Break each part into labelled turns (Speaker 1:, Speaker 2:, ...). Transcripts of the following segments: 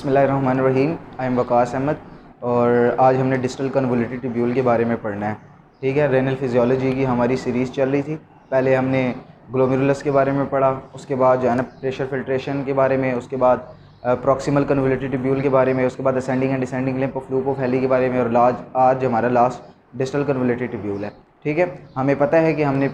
Speaker 1: बिस्मिल्लाहिर्रहमानिर्रहीम। I am Waqas Ahmad और आज हमने डिस्टल कन्वोल्यूटेड ट्यूब्यूल के बारे में पढ़ना है। ठीक है, रेनल फिजियोलॉजी की हमारी सीरीज़ चल रही थी। पहले हमने ग्लोमेरुलस के बारे में पढ़ा, उसके बाद जो है ना प्रेशर फिल्ट्रेशन के बारे में, उसके बाद प्रॉक्सिमल कन्वोल्यूटेड ट्यूब्यूल के बारे में, उसके बाद ascending and descending limb of loop of Henle के बारे में, और आज हमारा लास्ट डिस्टल कन्वोल्यूटेड ट्यूब्यूल है। ठीक है, हमें पता है कि हमने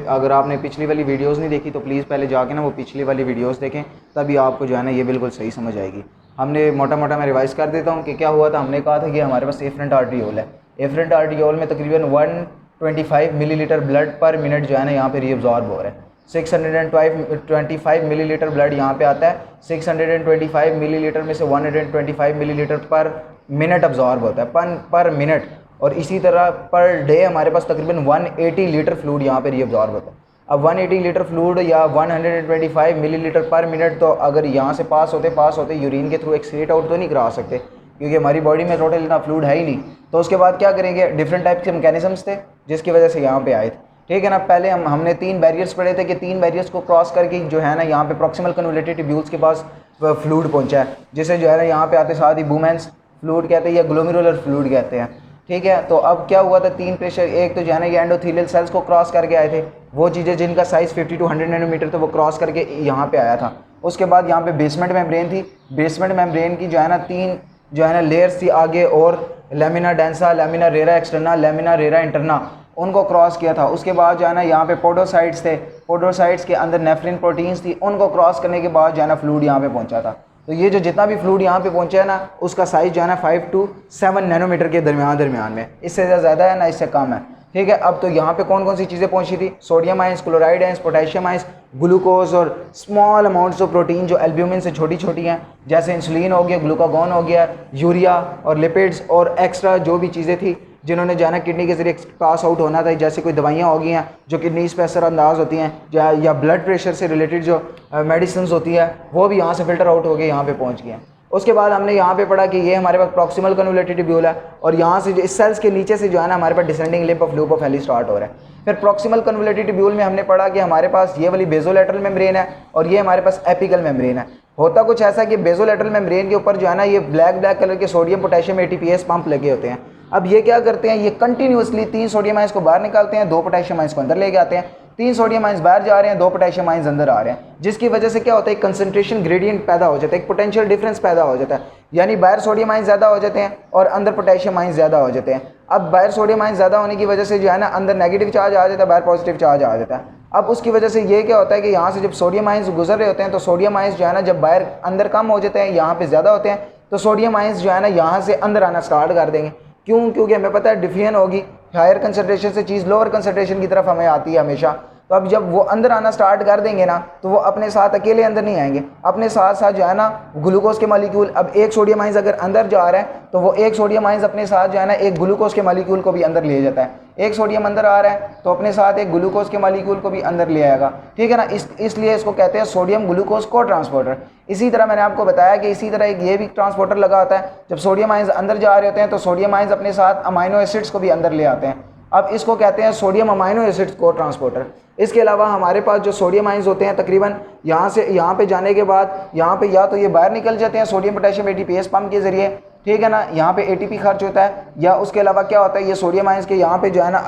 Speaker 1: अगर आपने पिछली वाली वीडियोस नहीं देखी तो प्लीज़ पहले जाके ना वो पिछली वाली वीडियोस देखें, तभी आपको जो है ना ये बिल्कुल सही समझ आएगी। हमने मोटा मोटा मैं रिवाइज़ कर देता हूँ कि क्या हुआ था। हमने कहा था कि हमारे पास एफरेंट आर्टियोल है। एफरेंट आर्टियोल में तकरीबन 125 मिलीलीटर ब्लड पर मिनट जो है ना यहाँ पे रीअब्जॉर्ब हो रहा है। 625 मिलीलीटर ब्लड यहाँ पे आता है। 625 मिलीलीटर में से 125 मिलीलीटर पर मिनट अब्जॉर्ब होता है, पर मिनट। और इसी तरह पर डे हमारे पास तकरीबन 180 लीटर फ्लूइड यहाँ पे रीअब्जॉर्ब होता है। अब 180 लीटर फ्लूइड या 125 मिलीलीटर पर मिनट तो अगर यहाँ से पास होते यूरिन के थ्रू एक्सक्रीट आउट तो नहीं करा सकते, क्योंकि हमारी बॉडी में टोटल इतना फ्लूइड है ही नहीं। तो उसके बाद क्या करेंगे, डिफरेंट टाइप के मैकेनिज्म्स थे जिसकी वजह से यहाँ पे आए थे। ठीक है ना, पहले हमने 3 बैरियर्स पढ़े थे कि 3 बैरियर्स को क्रॉस करके जो है ना यहाँ पे प्रॉक्सिमल कन्वोल्यूटेड ट्यूब्यूल्स के पास फ्लूइड पहुँचा है, जिसे जो है ना यहाँ पे आते साथ ही बुमेंस फ्लूइड कहते हैं या ग्लोमेरुलर फ्लूइड कहते हैं। ठीक है, तो अब क्या हुआ था, 3 प्रेशर, एक तो जो है ना ये एंडोथेलियल सेल्स को क्रॉस करके आए थे, वो चीज़ें जिनका साइज़ 50 to 100 नैनोमीटर तो वो क्रॉस करके यहाँ पे आया था। उसके बाद यहाँ पे बेसमेंट मेम्ब्रेन थी। बेसमेंट मेम्ब्रेन की जो है ना 3 जो है ना लेयर्स थी आगे, और lamina densa, lamina rara externa, lamina rara interna, उनको क्रॉस किया था। उसके बाद जो है ना यहाँ पे पोडोसाइट्स थे। पोडोसाइट्स के अंदर नेफ्रिन प्रोटीन्स थी, उनको क्रॉस करने के बाद जो है ना फ्लूइड यहाँ पे पहुँचा था। तो ये जो जितना भी फ्लूइड यहाँ पे पहुँचा है ना, उसका साइज़ जो है ना 5 to 7 नैनोमीटर के दरमियान में, इससे ज़्यादा है ना इससे कम है। ठीक है, अब तो यहाँ पे कौन कौन सी चीज़ें पहुँची थी, sodium ions, chloride ions, potassium ions, glucose और स्मॉल अमाउंट्स ऑफ प्रोटीन जो एल्ब्यूमिन से छोटी छोटी हैं, जैसे इंसुलिन हो गया, ग्लूकागॉन हो गया, यूरिया और लिपिड्स, और एक्स्ट्रा जो भी चीज़ें थी जिन्होंने जाना किडनी के ज़रिए पास आउट होना था, जैसे कोई दवाइयाँ हो गई हैं जो किडनीज पे असरअंदाज होती हैं, या ब्लड प्रेशर से रिलेटेड जो मेडिसिन होती है, वो भी यहाँ से फिल्टर आउट हो गए यहाँ पे पहुँच गए हैं। उसके बाद हमने यहाँ पे पढ़ा कि ये हमारे पास प्रॉक्सिमल कन्वोल्यूटेड ट्यूब्यूल है, और यहाँ से जो इस सेल्स के नीचे से जो है ना हमारे पास descending limb of loop of Henle start हो रहा है। फिर प्रॉक्सिमल कन्वोल्यूटेड ट्यूब्यूल में हमने पढ़ा कि हमारे पास ये वाली बेसोलेटरल मेम्ब्रेन है और ये हमारे पास एपिकल मेम्ब्रेन है। होता कुछ ऐसा कि बेसोलेटरल मेम्ब्रेन के ऊपर जो है ना ये ब्लैक कलर के सोडियम पोटेशियम ATPase पंप लगे होते हैं। अब ये क्या करते हैं, ये कंटिन्यूसली 3 सोडियम आइंस को बाहर निकालते हैं, 2 पोटेशियम आइंस को अंदर लेके आते हैं। 3 सोडियम आइंस बाहर जा रहे हैं, 2 पोटेशियम आइंस अंदर आ रहे हैं, जिसकी वजह से क्या होता है, एक कंसंट्रेशन ग्रेडियंट पैदा हो जाता है, एक पोटेंशियल डिफरेंस पैदा हो जाता है। यानी बाहर सोडियम आइंस ज़्यादा हो जाते हैं और अंदर पोटेशियम आइंस ज़्यादा हो जाते हैं। अब बाहर सोडियम आइंस ज़्यादा होने की वजह से जो है ना अंदर नेगेटिव चार्ज आ जाता है, बाहर पॉजिटिव चार्ज आ जाता है। अब उसकी वजह से ये क्या होता है कि यहाँ से जब सोडियम आइंस गुजर रहे होते हैं, तो सोडियम आइंस जो है ना जब बाहर अंदर कम हो जाते हैं, यहाँ पे ज़्यादा होते हैं, तो सोडियम आइंस जो है ना यहाँ से अंदर आना स्टार्ट कर देंगे। क्यों? क्योंकि हमें पता है डिफियन होगी, हायर कंसंट्रेशन से चीज़ लोअर कंसंट्रेशन की तरफ हमें आती है हमेशा। तो अब जब वो अंदर आना स्टार्ट कर देंगे ना, तो वो अपने साथ अकेले अंदर नहीं आएंगे, अपने साथ साथ जो है ना ग्लूकोज के मालिक्यूल, अब एक सोडियम आइंस अगर अंदर जा रहा है तो वो एक सोडियम आइंस अपने साथ जो है ना एक ग्लूकोज के मालिक्यूल को भी अंदर ले जाता है। एक सोडियम अंदर आ रहा है तो अपने साथ एक ग्लूकोज के मालिक्यूल को भी अंदर ले आएगा। ठीक है ना, इसलिए इसको कहते हैं सोडियम ग्लूकोज को ट्रांसपोर्टर। इसी तरह मैंने आपको बताया कि इसी तरह एक ये भी ट्रांसपोर्टर लगा होता है। जब सोडियम आइंस अंदर जा रहे होते हैं तो सोडियम आइंस अपने साथ अमाइनो एसिड्स को भी अंदर ले आते हैं। अब इसको कहते हैं सोडियम अमाइनो एसिड्स को ट्रांसपोर्टर। इसके अलावा हमारे पास जो सोडियम आइंस होते हैं तकरीबन यहाँ से यहाँ पे जाने के बाद यहाँ पे या तो ये बाहर निकल जाते हैं सोडियम पोटेशियम ATPase पंप के ज़रिए, ठीक है ना, यहाँ पे ATP खर्च होता है, या उसके अलावा क्या होता है, ये सोडियम आइंस के यहाँ पे जो है ना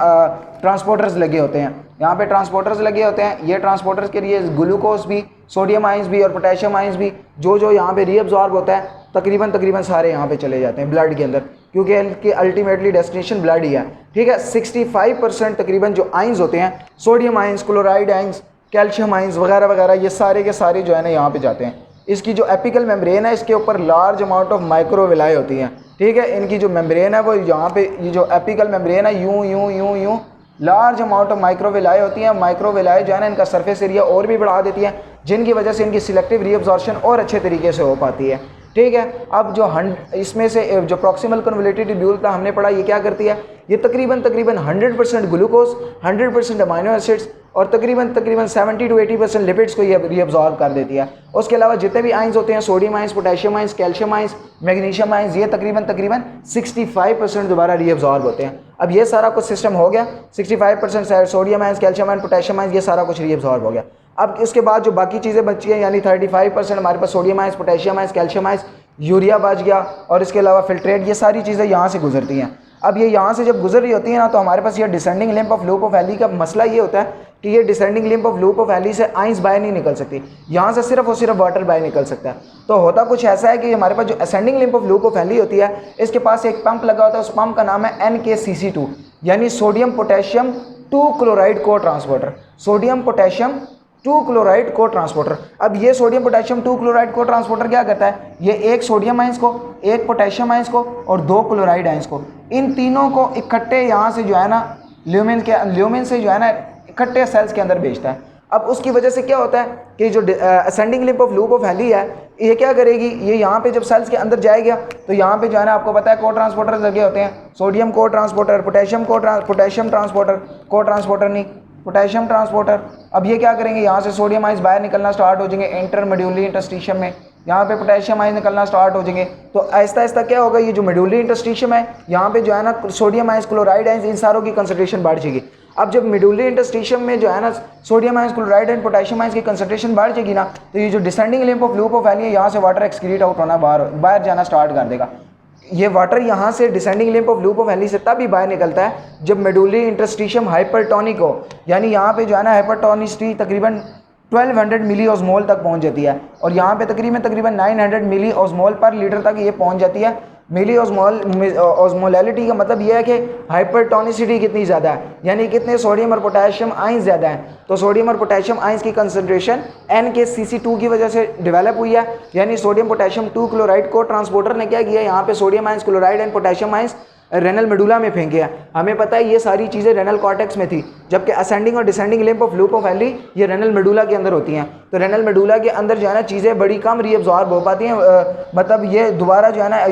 Speaker 1: ट्रांसपोर्टर्स लगे होते हैं, यहाँ पे ट्रांसपोर्टर्स लगे होते हैं। ये ट्रांसपोर्टर्स के लिए ग्लूकोज भी, सोडियम आइंस भी और पोटेशियम आइंस भी जो यहाँ पे रीअब्जॉर्ब होता है तकरीबन सारे यहाँ पे चले जाते हैं ब्लड के अंदर, क्योंकि इनकी अल्टीमेटली डेस्टिनेशन ब्लड ही है। ठीक है, 65% तकरीबन जो आइंस होते हैं, sodium ions, chloride ions, calcium ions वगैरह वगैरह, ये सारे के सारे जो है ना यहाँ पे जाते हैं। इसकी जो एपिकल मेम्ब्रेन है, इसके ऊपर लार्ज अमाउंट ऑफ माइक्रोविलाई होती हैं। ठीक है, इनकी जो मेम्ब्रेन है वो यहाँ पे, ये जो एपिकल मेम्ब्रेन है यूं लार्ज अमाउंट ऑफ माइक्रोविलाई होती हैं। माइक्रोविलाई जो है ना इनका सरफेस एरिया और भी बढ़ा देती है, जिनकी वजह से इनकी सिलेक्टिव रीअब्जॉर्प्शन और अच्छे तरीके से हो पाती है। ठीक है, अब जो इसमें से जो प्रॉक्सिमल कन्वोल्यूटेड ट्यूब्यूल का हमने पढ़ा, ये क्या करती है, ये तकरीबन 100% ग्लूकोज, 100% अमाइनो एसिड्स और तकरीबन 70 to 80% लिपिड्स को ये रीअब्जॉर्ब कर देती है। उसके अलावा जितने भी आइंस होते हैं, sodium ions, potassium ions, calcium ions, magnesium ions, ये तकरीबन 65% दोबारा रीअब्जॉर्ब होते हैं। अब ये सारा कुछ सिस्टम हो गया, 65% sodium ions, calcium ions, potassium ions, ये सारा कुछ रीअब्जॉर्ब हो गया। अब इसके बाद जो बाकी चीज़ें बची हैं, यानी 35% हमारे पास sodium ions, potassium ions, calcium ions, urea बच गया, और इसके अलावा फिल्ट्रेट, ये सारी चीज़ें यहाँ से गुजरती हैं। अब ये यहाँ से जब गुजर रही होती है ना, तो हमारे पास ये descending limb of loop of Henle का मसला ये होता है कि ये descending limb of loop of Henle से आइंस बाहर नहीं निकल सकती, यहाँ से सिर्फ और सिर्फ वाटर बाहर निकल सकता है। तो होता कुछ ऐसा है कि हमारे पास जो ascending limb of loop of Henle होती है, इसके पास एक पंप लगा होता है, उस पंप का नाम है NKCC2, यानी सोडियम पोटेशियम 2 क्लोराइड को ट्रांसपोर्टर, सोडियम पोटेशियम 2 क्लोराइड को ट्रांसपोर्टर। अब ये सोडियम पोटेशियम 2 क्लोराइड को ट्रांसपोर्टर क्या करता है, ये एक सोडियम आइंस को, एक पोटेशियम आइंस को और 2 क्लोराइड आइंस को, इन तीनों को इकट्ठे यहाँ से जो है ना ल्यूमेन से जो है ना इकट्ठे सेल्स के अंदर भेजता है। अब उसकी वजह से क्या होता है कि जो ascending limb of loop of Henle है, ये क्या करेगी, ये यहाँ पे जब सेल्स के अंदर जाएगा तो यहाँ पे जो है ना आपको पता है को ट्रांसपोर्टर लगे होते हैं, सोडियम को ट्रांसपोर्टर, पोटेशियम ट्रांसपोर्टर, को ट्रांसपोर्टर नहीं, पोटेशियम ट्रांसपोर्टर। अब ये क्या करेंगे, यहाँ से सोडियम आइंस बाहर निकलना स्टार्ट हो जाएंगे इंटरमेड्यूलरी इंटरस्टिशियम में, यहाँ पे पोटेशियम आइंस निकलना स्टार्ट हो जाएंगे। तो आहिस्ता आहिस्ता क्या होगा, ये जो मेड्यूलरी इंटरस्टिशियम है, यहाँ पे जो है ना सोडियम आइंस, क्लोराइड आइंस, इन सारों की कंसंट्रेशन बढ़ जाएगी। अब जब मेड्यूलरी इंटरस्टिशियम में जो है ना sodium ions, chloride and potassium ions की कंसंट्रेशन बढ़ जाएगी ना, तो ये जो descending limb of loop of Henle है, यहाँ से वाटर एक्सक्रीट आउट होना, बाहर जाना स्टार्ट कर देगा। ये वाटर यहाँ से descending limb of loop of Henle से तभी बाहर निकलता है जब मेडुलरी इंटरस्टिशियम हाइपरटोनिक हो, यानी यहाँ पे जो है ना हाइपरटोनिसिटी तकरीबन 1200 मिली ऑस्मोल तक पहुँच जाती है, और यहाँ पे तकरीबन 900 मिली ऑस्मोल पर लीटर तक ये पहुँच जाती है। मिली ऑस्मोलैलिटी का मतलब ये है कि हाइपरटोनिसिटी कितनी ज़्यादा है, यानी कितने सोडियम और पोटेशियम आइंस ज़्यादा हैं। तो सोडियम और पोटेशियम आइंस की कंसंट्रेशन NKCC2 की वजह से डेवलप हुई है, यानी सोडियम पोटेशियम 2 क्लोराइड को ट्रांसपोर्टर ने क्या किया, यहाँ पे sodium ions, chloride and potassium ions renal medulla में फेंके हैं। हमें पता है ये सारी चीज़ें रेनल कॉर्टेक्स में थी, जबकि असेंडिंग और descending limb of loop of Henle ये रेनल मेडुला के अंदर होती हैं। तो रेनल मेडुला के अंदर जो है ना चीज़ें बड़ी कम रीअब्जॉर्ब हो पाती हैं, मतलब ये दोबारा जो है ना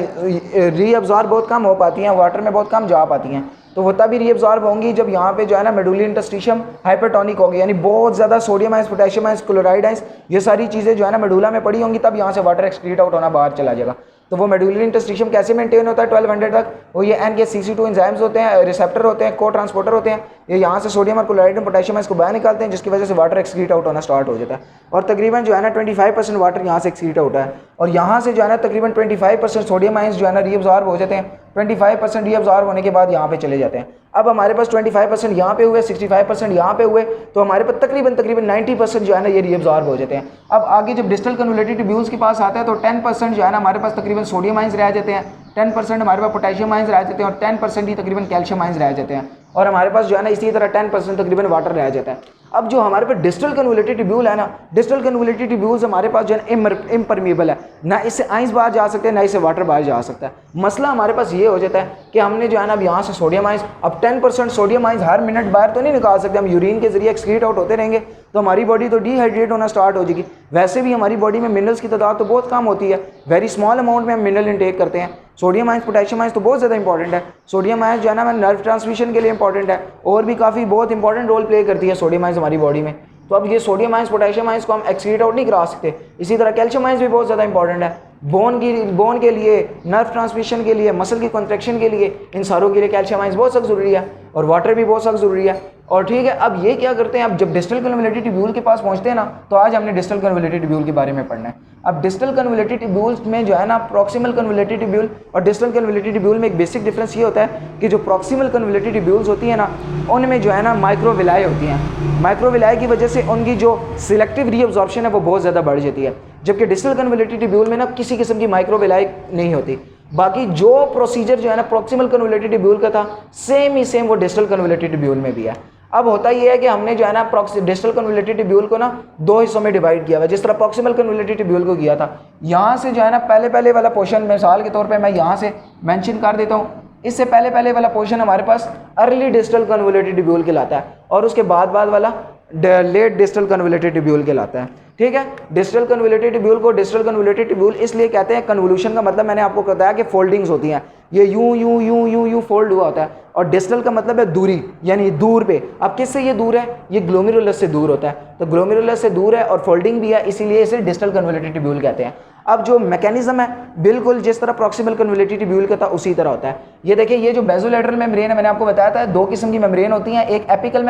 Speaker 1: रीअब्जॉर्ब बहुत कम हो पाती हैं, वाटर में बहुत कम जा पाती हैं। तो वो तभी रीअब्जॉर्ब होंगी जब यहाँ पे जो है ना मेडुलरी इंटरस्टिशियम हाइपरटोनिक होगी, यानी बहुत ज़्यादा sodium ions, potassium ions, chloride ions, ये सारी चीज़ें जो है ना मेडुला में पड़ी होंगी, तब यहाँ से वाटर एक्सक्रीट आउट होना बाहर चला जाएगा। तो वो मेडुलरी इंटरस्टिशियम कैसे मेंटेन होता है 1200 तक, वो ये NKCC2 एंजाइम्स होते हैं, रिसेप्टर होते हैं, को ट्रांसपोर्टर होते हैं, ये यहाँ से सोडियम और क्लोराइड और पोटेशियम इसको बाहर निकालते हैं, जिसकी वजह से वाटर एक्सक्रीट आउट होना स्टार्ट हो जाता है। और तकरीबन जो है ना 25% वाटर यहाँ से एक्सक्रीट आउट है, और यहाँ से जो है ना तकरीबन 25% सोडियम आइंस जो है ना रीअब्जॉर्ब हो जाते हैं। 25% रीअब्जॉर्ब होने के बाद यहाँ पे चले जाते हैं। अब हमारे पास 25% यहाँ पे हुए, 65% यहाँ पे हुए, तो हमारे पास तकरीबन 90% जो है ना ये रीअब्जॉर्ब हो जाते हैं। अब आगे जब डिस्टल कन्वोल्यूटेड ट्यूब्यूल्स के पास आता है तो 10% जो है ना हमारे पास तकरीबन सोडियम आइंस रह जाते हैं, 10% हमारे पास पोटेशियम आइंस रह जाते हैं, और 10% ही तकरीबन कैल्शियम आइंस रह जाते हैं, और हमारे पास जो है ना इसी तरह 10% तकरीबन वाटर रह जाता है। अब जो हमारे पास डिस्टल कन्वोल्यूटेड ट्यूब्यूल है ना, डिस्टल कन्वोल्यूटेड ट्यूब्यूल्स हमारे पास जो है इम्परमिएबल है, ना इससे आइंस बाहर जा सकते हैं ना इससे वाटर बाहर जा सकता है। मसला हमारे पास ये हो जाता है कि हमने जो है ना अब यहाँ से सोडियम आइंस, अब 10% सोडियम आइंस हर मिनट बाहर तो नहीं निकाल सकते, हम यूरिन के जरिए एक्सक्रीट आउट होते रहेंगे तो हमारी बॉडी तो डिहाइड्रेट होना स्टार्ट हो जाएगी। वैसे भी हमारी बॉडी में मिनरल्स की तादाद तो बहुत कम होती है, वेरी स्मॉल अमाउंट में हम मिनरल इंटेक करते हैं। सोडियम आइंस, पोटेशियम आइंस तो बहुत ज़्यादा इंपॉर्टेंट है। सोडियम आइंस जो है ना नर्व ट्रांसमिशन के लिए इंपॉर्टेंट है, और भी काफ़ी बहुत इंपॉर्टेंट रोल प्ले करती है सोडियम आइंस हमारी बॉडी में। तो अब ये सोडियम आइंस, पोटेशियम आइंस को हम एक्सक्रीट आउट नहीं करा सकते। इसी तरह कैल्शियम आइंस भी बहुत ज़्यादा इंपॉर्टेंट है, बोन के लिए, नर्व ट्रांसमिशन के लिए, मसल की कॉन्ट्रैक्शन के लिए, इन सारों के लिए कैल्शियम आइंस बहुत सख्त ज़रूरी है, और वाटर भी बहुत सख्त ज़रूरी है। और ठीक है, अब ये क्या करते हैं, अब जब डिस्टल कन्वोल्यूटेड ट्यूब्यूल के पास पहुंचते हैं ना, तो आज हमने डिस्टल कन्वोल्यूटेड ट्यूब्यूल के बारे में पढ़ना है। अब डिस्टल कन्वोल्यूटेड ट्यूब्यूल्स में जो है ना प्रॉक्सिमल कन्वोल्यूटेड ट्यूब्यूल और डिस्टल कन्वोल्यूटेड ट्यूब्यूल में एक बेसिक डिफरेंस ये होता है कि जो प्रॉक्सिमल कन्वोल्यूटेड ट्यूब्यूल्स होती है ना, उनमें जो है ना माइक्रोविलाई होती हैं। माइक्रोविलाई की वजह से उनकी जो सिलेक्टिव रीअब्जॉर्प्शन है वो बहुत ज़्यादा बढ़ जाती है, जबकि डिस्टल कन्वोल्यूटेड ट्यूब्यूल में ना किसी किस्म की माइक्रोविलाई नहीं होती। बाकी जो प्रोसीजर जो है ना प्रॉक्सिमल कन्वोल्यूटेड ट्यूब्यूल का था, सेम वो डिस्टल कन्वोल्यूटेड ट्यूब्यूल में भी है। अब होता ये है कि हमने जो है ना डिस्टल कन्वोल्यूटेड ट्यूब्यूल को ना दो हिस्सों में डिवाइड किया हुआ है, जिस तरह प्रॉक्सिमल कन्वोल्यूटेड ट्यूब्यूल को किया था। यहाँ से जो है ना पहले वाला पोर्शन मिसाल के तौर पे मैं यहाँ से मेंशन कर देता हूँ, इससे पहले वाला पोर्शन हमारे पास अर्ली डिस्टल कन्वोल्यूटेड ट्यूब्यूल कहलाता है, और उसके बाद वाला लेट डिस्टल कन्वोल्यूटेड ट्यूब्यूल कहलाता है। ठीक है, डिस्टल कन्वोल्यूटेड ट्यूब्यूल को डिस्टल कन्वोल्यूटेड ट्यूब्यूल इसलिए कहते हैं, कन्वोल्यूशन का मतलब मैंने आपको बताया कि फोल्डिंग्स होती हैं, ये यूं फोल्ड हुआ होता है, और डिस्टल का मतलब है दूरी, यानी दूर पे। अब किससे ये दूर है, ये ग्लोमेरुलस से दूर होता है, तो ग्लोमेरुलस से दूर है और फोल्डिंग भी है, इसीलिए इसे डिस्टल कन्वोल्यूटेड ट्यूब्यूल कहते हैं। अब जो मैकेनिज्म है बिल्कुल जिस तरह प्रॉक्सिमल कन्वोल्यूटेड ट्यूब्यूल का था उसी तरह होता है। ये देखिए, ये जो बेसोलेटरल मेम्ब्रेन है, मैंने आपको बताया था दो किस्म की मेम्ब्रेन होती हैं, एक एपिकल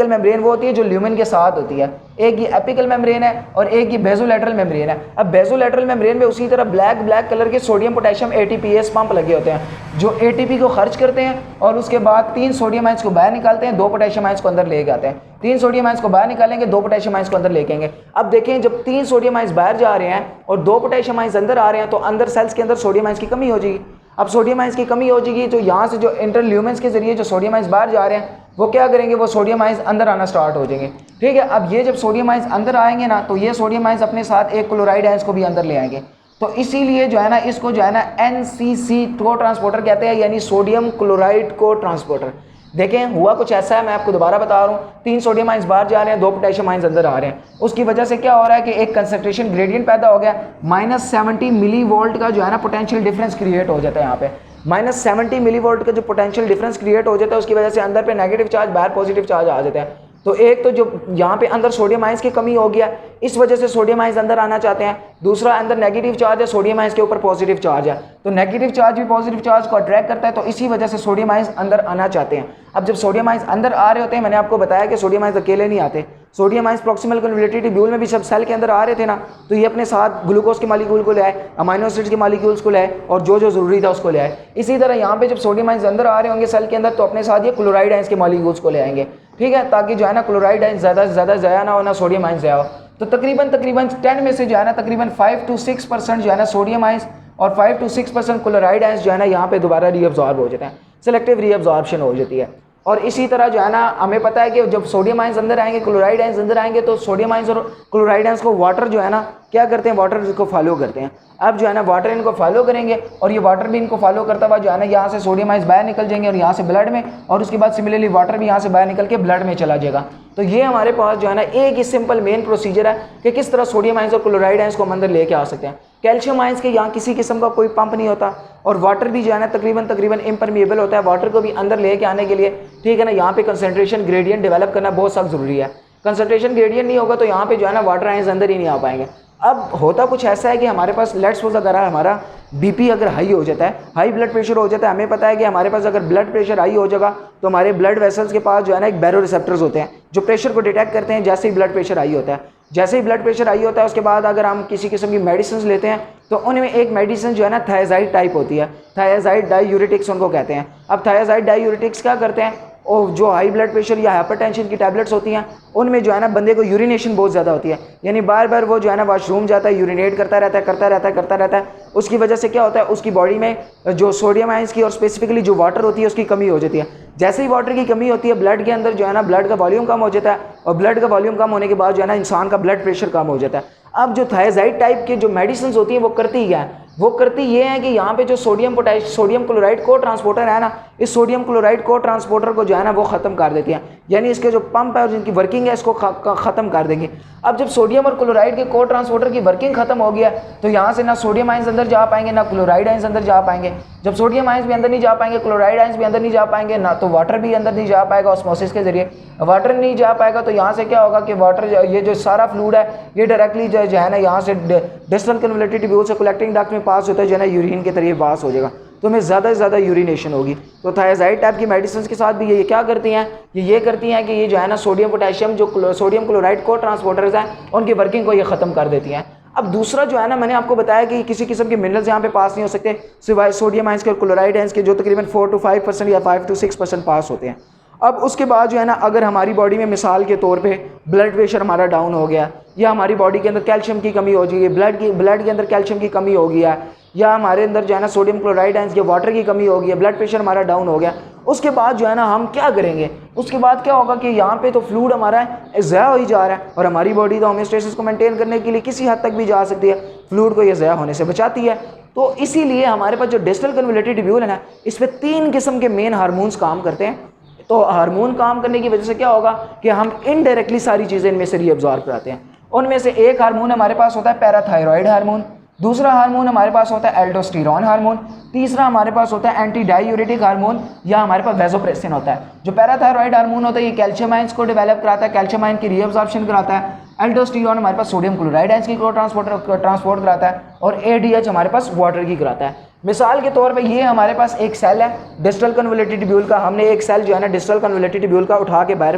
Speaker 1: मेम्ब्रेन वो होती है जो ल्यूमेन के साथ होती है,
Speaker 2: एक ये एपिकल मेम्ब्रेन है और एक ये बेसोलैटरल मेम्ब्रेन है। अब बेसोलैटरल मेम्ब्रेन में उसी तरह ब्लैक कलर के सोडियम पोटेशियम ATPase पंप लगे होते हैं जो ATP को खर्च करते हैं और उसके बाद 3 सोडियम आयंस को बाहर निकालते हैं, 2 पोटेशियम आयंस को अंदर लेके आते हैं। 3 सोडियम आयंस को बाहर निकालेंगे, 2 पोटेशियम आयंस को अंदर लेके आएंगे। अब देखें जब 3 सोडियम आयंस बाहर जा रहे हैं और 2 पोटेशियम आयंस अंदर आ रहे हैं तो अंदर सेल्स के अंदर सोडियम आयंस की कमी हो जाएगी। अब सोडियम आयंस की कमी हो जाएगी तो यहाँ से जो इंटरल्यूमेंस के जरिए जो सोडियम आयंस बाहर जा रहे हैं वो क्या करेंगे, वो सोडियम आयंस अंदर आना स्टार्ट हो जाएंगे। ठीक है, अब ये जब सोडियम आयंस अंदर आएंगे ना तो ये सोडियम आयंस अपने साथ एक क्लोराइड आयंस को भी अंदर ले आएंगे। तो इसीलिए जो है ना इसको जो है ना NCC को ट्रांसपोर्टर कहते हैं, यानी सोडियम क्लोराइड को ट्रांसपोर्टर। देखें हुआ कुछ ऐसा है, मैं आपको दोबारा बता रहा हूँ, 3 सोडियम आयंस बाहर जा रहे हैं, 2 पोटेशियम आयंस अंदर आ रहे हैं। उसकी वजह से क्या हो रहा है कि एक कंसंट्रेशन ग्रेडियंट पैदा हो गया, -70 मिलीवोल्ट का जो है ना पोटेंशियल डिफरेंस क्रिएट हो जाता है। यहाँ पे -70 मिलीवोल्ट का जो पोटेंशियल डिफरेंस क्रिएट हो जाता है उसकी वजह से अंदर पे नेगेटिव चार्ज, बाहर पॉजिटिव चार्ज आ जाता है। तो एक तो जो यहाँ पे अंदर सोडियम आयंस की कमी हो गया, इस वजह से सोडियम आयंस अंदर आना चाहते हैं। दूसरा अंदर नेगेटिव चार्ज है, सोडियम आयंस के ऊपर पॉजिटिव चार्ज है, तो नेगेटिव चार्ज भी पॉजिटिव चार्ज को अट्रैक्ट करता है, तो इसी वजह से सोडियम आयंस अंदर आना चाहते हैं। अब जब सोडियम आयंस अंदर आ रहे होते हैं, मैंने आपको बताया कि सोडियम आयंस अकेले नहीं आते, सोडियम आयंस प्रॉक्सिमल कन्वोल्यूटिव ट्यूब्यूल में भी सब सेल के अंदर आ रहे थे ना, तो ये अपने साथ ग्लूकोज के मालिक्यूल को ले आए, अमाइनो एसिड्स के मालिक्यूल्स को ले आए और जो जो जरूरी था उसको ले आए। इसी तरह यहाँ पे जब सोडियम आयंस अंदर आ रहे होंगे सेल के अंदर तो अपने साथ ये क्लोराइड आयंस के मालिक्यूल्स को ले आएंगे। ठीक है, ताकि जो है ना क्लोराइड आयंस ज़्यादा से ज़्यादा ज़ाया ना हो, ना सोडियम आयंस ज़ाया हो। तो तकरीबन 10 में से जो है ना तकरीबन 5 to 6% जो है ना सोडियम आयंस और 5 to 6% क्लोराइड आयंस जो है ना यहाँ पे दोबारा रीअब्जॉर्ब हो जाते हैं, सिलेक्टिव रीअब्जॉर्प्शन हो जाती है। और इसी तरह जो है ना हमें पता है कि जब सोडियम आयंस अंदर आएंगे, क्लोराइड आयंस अंदर आएंगे, तो सोडियम आयंस और क्लोराइड आयंस को वाटर जो है ना क्या करते हैं, वाटर को फॉलो करते हैं। अब जो है ना वाटर इनको फॉलो करेंगे और ये वाटर भी इनको फॉलो करता हुआ जो है ना यहाँ से सोडियम आयंस बाहर निकल जाएंगे और यहाँ से ब्लड में, और उसके बाद सिमिलरली वाटर भी यहाँ से बाहर निकल के ब्लड में चला जाएगा। तो ये हमारे पास जो है ना एक ही सिंपल मेन प्रोसीजर है कि किस तरह सोडियम आयंस और क्लोराइड आयंस को हम अंदर लेके आ सकते हैं। कैल्शियम आयंस के यहाँ किसी किस्म का कोई पंप नहीं होता और वाटर भी जो है ना तकरीबन इम्परमिएबल होता है, वाटर को भी अंदर लेके आने के लिए। ठीक है ना, यहाँ पे कंसंट्रेशन ग्रेडियंट डेवलप करना बहुत सख्त जरूरी है। कंसंट्रेशन ग्रेडियंट नहीं होगा तो यहाँ पे जो है ना वाटर आयंस अंदर ही नहीं आ पाएंगे। अब होता कुछ ऐसा है कि हमारे पास लेट्स सपोज अगर हमारा BP अगर हाई हो जाता है, हाई ब्लड प्रेशर हो जाता है, हमें पता है कि हमारे पास अगर ब्लड प्रेशर हाई हो जाएगा तो हमारे ब्लड वेसल्स के पास जो है ना एक बैरो रिसेप्टर्स होते हैं जो प्रेशर को डिटेक्ट करते हैं जैसे ही ब्लड प्रेशर हाई होता है। जैसे ही ब्लड प्रेशर हाई होता है उसके बाद अगर हम किसी किस्म की मेडिसिन लेते हैं तो उनमें एक मेडिसिन जो है ना थायजाइड टाइप होती है, थायजाइड डायूरेटिक्स उनको कहते हैं। अब थायजाइड डायूरेटिक्स क्या करते हैं, और जो हाई ब्लड प्रेशर या हाइपरटेंशन की टैबलेट्स होती हैं उनमें जो है ना बंदे को यूरिनेशन बहुत ज़्यादा होती है, यानी बार बार वो जो है ना वॉशरूम जाता है, यूरिनेट करता रहता है। उसकी वजह से क्या होता है, उसकी बॉडी में जो सोडियम आयंस की और स्पेसिफिकली जो वाटर होती है उसकी कमी हो जाती है। जैसे ही वाटर की कमी होती है ब्लड के अंदर जो है ना ब्लड का वॉल्यूम कम हो जाता है और ब्लड का वॉल्यूम कम होने के बाद जो है ना इंसान का ब्लड प्रेशर कम हो जाता है। अब जो थायजाइड टाइप के जो मेडिसिन होती हैं वो करती क्या है, वो करती ये है कि यहाँ पे जो सोडियम क्लोराइड को ट्रांसपोर्टर है ना, इस सोडियम क्लोराइड को ट्रांसपोर्टर को जो है ना वो ख़त्म कर देती है, यानी इसके जो पंप है और जिनकी वर्किंग है इसको ख़त्म कर देंगे। अब जब सोडियम और क्लोराइड के को ट्रांसपोर्टर की वर्किंग खत्म हो गया तो यहाँ से ना सोडियम आयंस अंदर जा पाएंगे ना क्लोराइड आयंस अंदर जा पाएंगे। जब सोडियम आयंस भी अंदर नहीं जा पाएंगे, क्लोराइड आयंस भी अंदर नहीं जा पाएंगे, ना तो वाटर भी अंदर नहीं जा पाएगा ऑस्मोसिस के जरिए। वाटर नहीं जा पाएगा तो यहाँ से क्या होगा कि वाटर ये जो सारा फ्लूइड है ये डायरेक्टली जो है ना यहाँ से डिस्टल कन्वोल्यूटिव ट्यूब्यूल से कलेक्टिंग डक्ट में पास होता है, जो है ना यूरिन के तरीके पास हो जाएगा, तो हमें ज़्यादा से ज़्यादा यूरिनेशन होगी। तो थायजाइड टाइप की मेडिसिन के साथ भी ये क्या करती हैं, ये करती हैं कि ये जो है ना सोडियम पोटेशियम जो सोडियम क्लोराइड को ट्रांसपोर्टर्स हैं उनकी वर्किंग को ये ख़त्म कर देती हैं। अब दूसरा जो है ना मैंने आपको बताया कि किसी किस्म के मिनरल्स यहाँ पे पास नहीं हो सकते सिवाय सोडियम आयंस के और क्लोराइड आयंस के, जो तकरीबन 4 to 5% या 5 to 6% पास होते हैं। अब उसके बाद जो है ना अगर हमारी बॉडी में मिसाल के तौर पे ब्लड प्रेशर हमारा डाउन हो गया, या हमारी बॉडी के अंदर कैल्शियम की कमी हो जाएगी, ब्लड के अंदर कैल्शियम की कमी हो गया, या हमारे अंदर जो है ना सोडियम क्लोराइड आयंस या वाटर की कमी हो गई है, ब्लड प्रेशर हमारा डाउन हो गया, उसके बाद जो है ना हम क्या करेंगे, उसके बाद क्या होगा कि यहाँ पे तो फ्लूइड हमारा ज़ाया हो ही जा रहा है और हमारी बॉडी तो होमियोस्टेसिस को मेंटेन करने के लिए किसी हद तक भी जा सकती है, फ्लूइड को ये ज़ाया होने से बचाती है। तो इसीलिए हमारे पास जो डिस्टल कन्वोल्यूटिव ट्यूब्यूल है ना, इस पर 3 किस्म के मेन हार्मोन्स काम करते हैं। तो हार्मोन काम करने की वजह से क्या होगा कि हम इनडायरेक्टली सारी चीज़ें इनमें से रीअब्जॉर्ब कराते हैं। उनमें से एक हार्मोन हमारे पास होता है पैराथायरॉयड हार्मोन, दूसरा हार्मोन हमारे पास होता है एल्डोस्टेरोन हार्मोन, तीसरा हमारे पास होता है एंटी डायूरेटिक हार्मोन या हमारे पास वेसोप्रेसिन होता है। जो पैराथायरॉयड हार्मोन होता है ये कैल्शियम आयंस को डेवलप कराता है, कैल्शियम आयन की रीअब्जॉर्प्शन कराता है। एल्डोस्टेरोन हमारे पास सोडियम क्लोराइड आयंस की ट्रांसपोर्ट कराता है और ADH हमारे पास वाटर की कराता है। मिसाल के तौर पे ये हमारे पास एक सेल है डिस्टल कन्वोल्यूटिव ट्यूब्यूल का, हमने एक सेल जो है ना डिस्टल कन्वोल्यूटिव ट्यूब्यूल का उठा के बाहर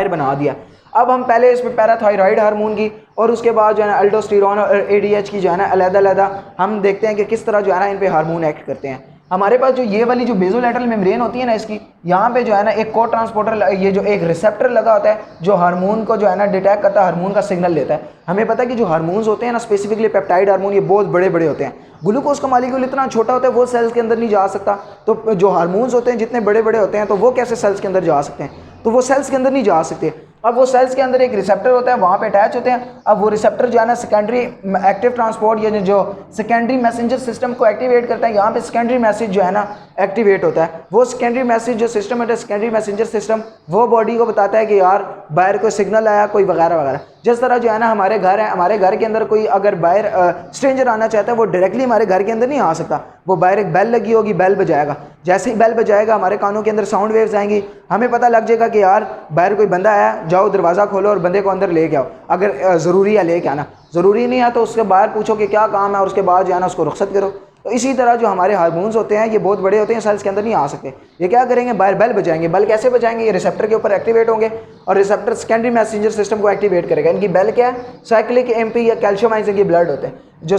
Speaker 2: बना दिया। अब हम पहले इस पर पैराथायरॉयड हार्मोन की और उसके बाद जो है ना अल्डोस्टेरॉन और एडीएच की जो है ना अलग-अलग हम देखते हैं कि किस तरह जो है ना इन पे हार्मोन एक्ट करते हैं। हमारे पास जो ये वाली जो बेज़ोलैटरल मेम्ब्रेन होती है ना, इसकी यहाँ पे जो है ना एक को ट्रांसपोर्टर, ये जो एक रिसेप्टर लगा होता है जो हार्मोन को जो है ना डिटेक्ट करता है, हार्मोन का सिग्नल लेता है। हमें पता है कि जो हार्मोन्स होते हैं ना, स्पेसिफिकली पेप्टाइड हार्मोन, ये बहुत बड़े बड़े होते हैं। ग्लूकोज का मॉलिक्यूल इतना छोटा होता है वो सेल्स के अंदर नहीं जा सकता, तो जो हार्मोन्स होते हैं जितने बड़े बड़े होते हैं तो वो कैसे सेल्स के अंदर जा सकते हैं, तो वो सेल्स के अंदर नहीं जा सकते। अब वो सेल्स के अंदर एक रिसेप्टर होता है, वहाँ पे अटैच होते हैं। अब वो रिसेप्टर जो है ना सेकेंडरी एक्टिव ट्रांसपोर्ट, यानी जो सेकेंडरी मैसेंजर सिस्टम को एक्टिवेट करता है। यहाँ पे सेकेंडरी मैसेज जो है ना एक्टिवेट होता है। वो सेकेंडरी मैसेज जो सिस्टम है, सेकेंडरी मैसेंजर सिस्टम, वो बॉडी को बताता है कि यार बाहर कोई सिग्नल आया, कोई वगैरह वगैरह। जिस तरह जो है ना हमारे घर है, हमारे घर के अंदर कोई अगर बाहर स्ट्रेंजर आना चाहता है, वो डायरेक्टली हमारे घर के अंदर नहीं आ सकता, वो बाहर एक बेल लगी होगी, बेल बजाएगा। जैसे ही बेल बजाएगा हमारे कानों के अंदर साउंड वेव्स आएंगी, हमें पता लग जाएगा कि यार बाहर कोई बंदा आया, जाओ दरवाज़ा खोलो और बंदे को अंदर लेके आओ। अगर ज़रूरी है लेके आना, ज़रूरी नहीं है तो उसके बाहर पूछो कि क्या काम है और उसके बाद जो है ना उसको रुखसत करो। तो इसी तरह जो हमारे हार्मोन्स होते हैं ये बहुत बड़े होते हैं, सेल्स के अंदर नहीं आ सकते। ये क्या करेंगे, बाहर बेल बजाएंगे। बेल कैसे बजाएंगे, ये रिसेप्टर के ऊपर एक्टिवेट होंगे और रिसेप्टर सेकेंडरी मैसेंजर सिस्टम को एक्टिवेट करेगा। इनकी बेल क्या है, साइक्लिक एमपी या कैल्शियम आयंस इनकी ब्लड होते हैं। जो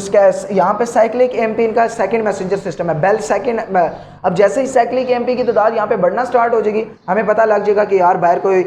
Speaker 2: यहाँ पे साइक्लिक एमपी इनका सेकंड मैसेंजर सिस्टम है, बेल सेकंड। अब जैसे ही साइक्लिक एमपी की तादाद यहाँ पे बढ़ना स्टार्ट हो जाएगी, हमें पता लग जाएगा कि यार बाहर कोई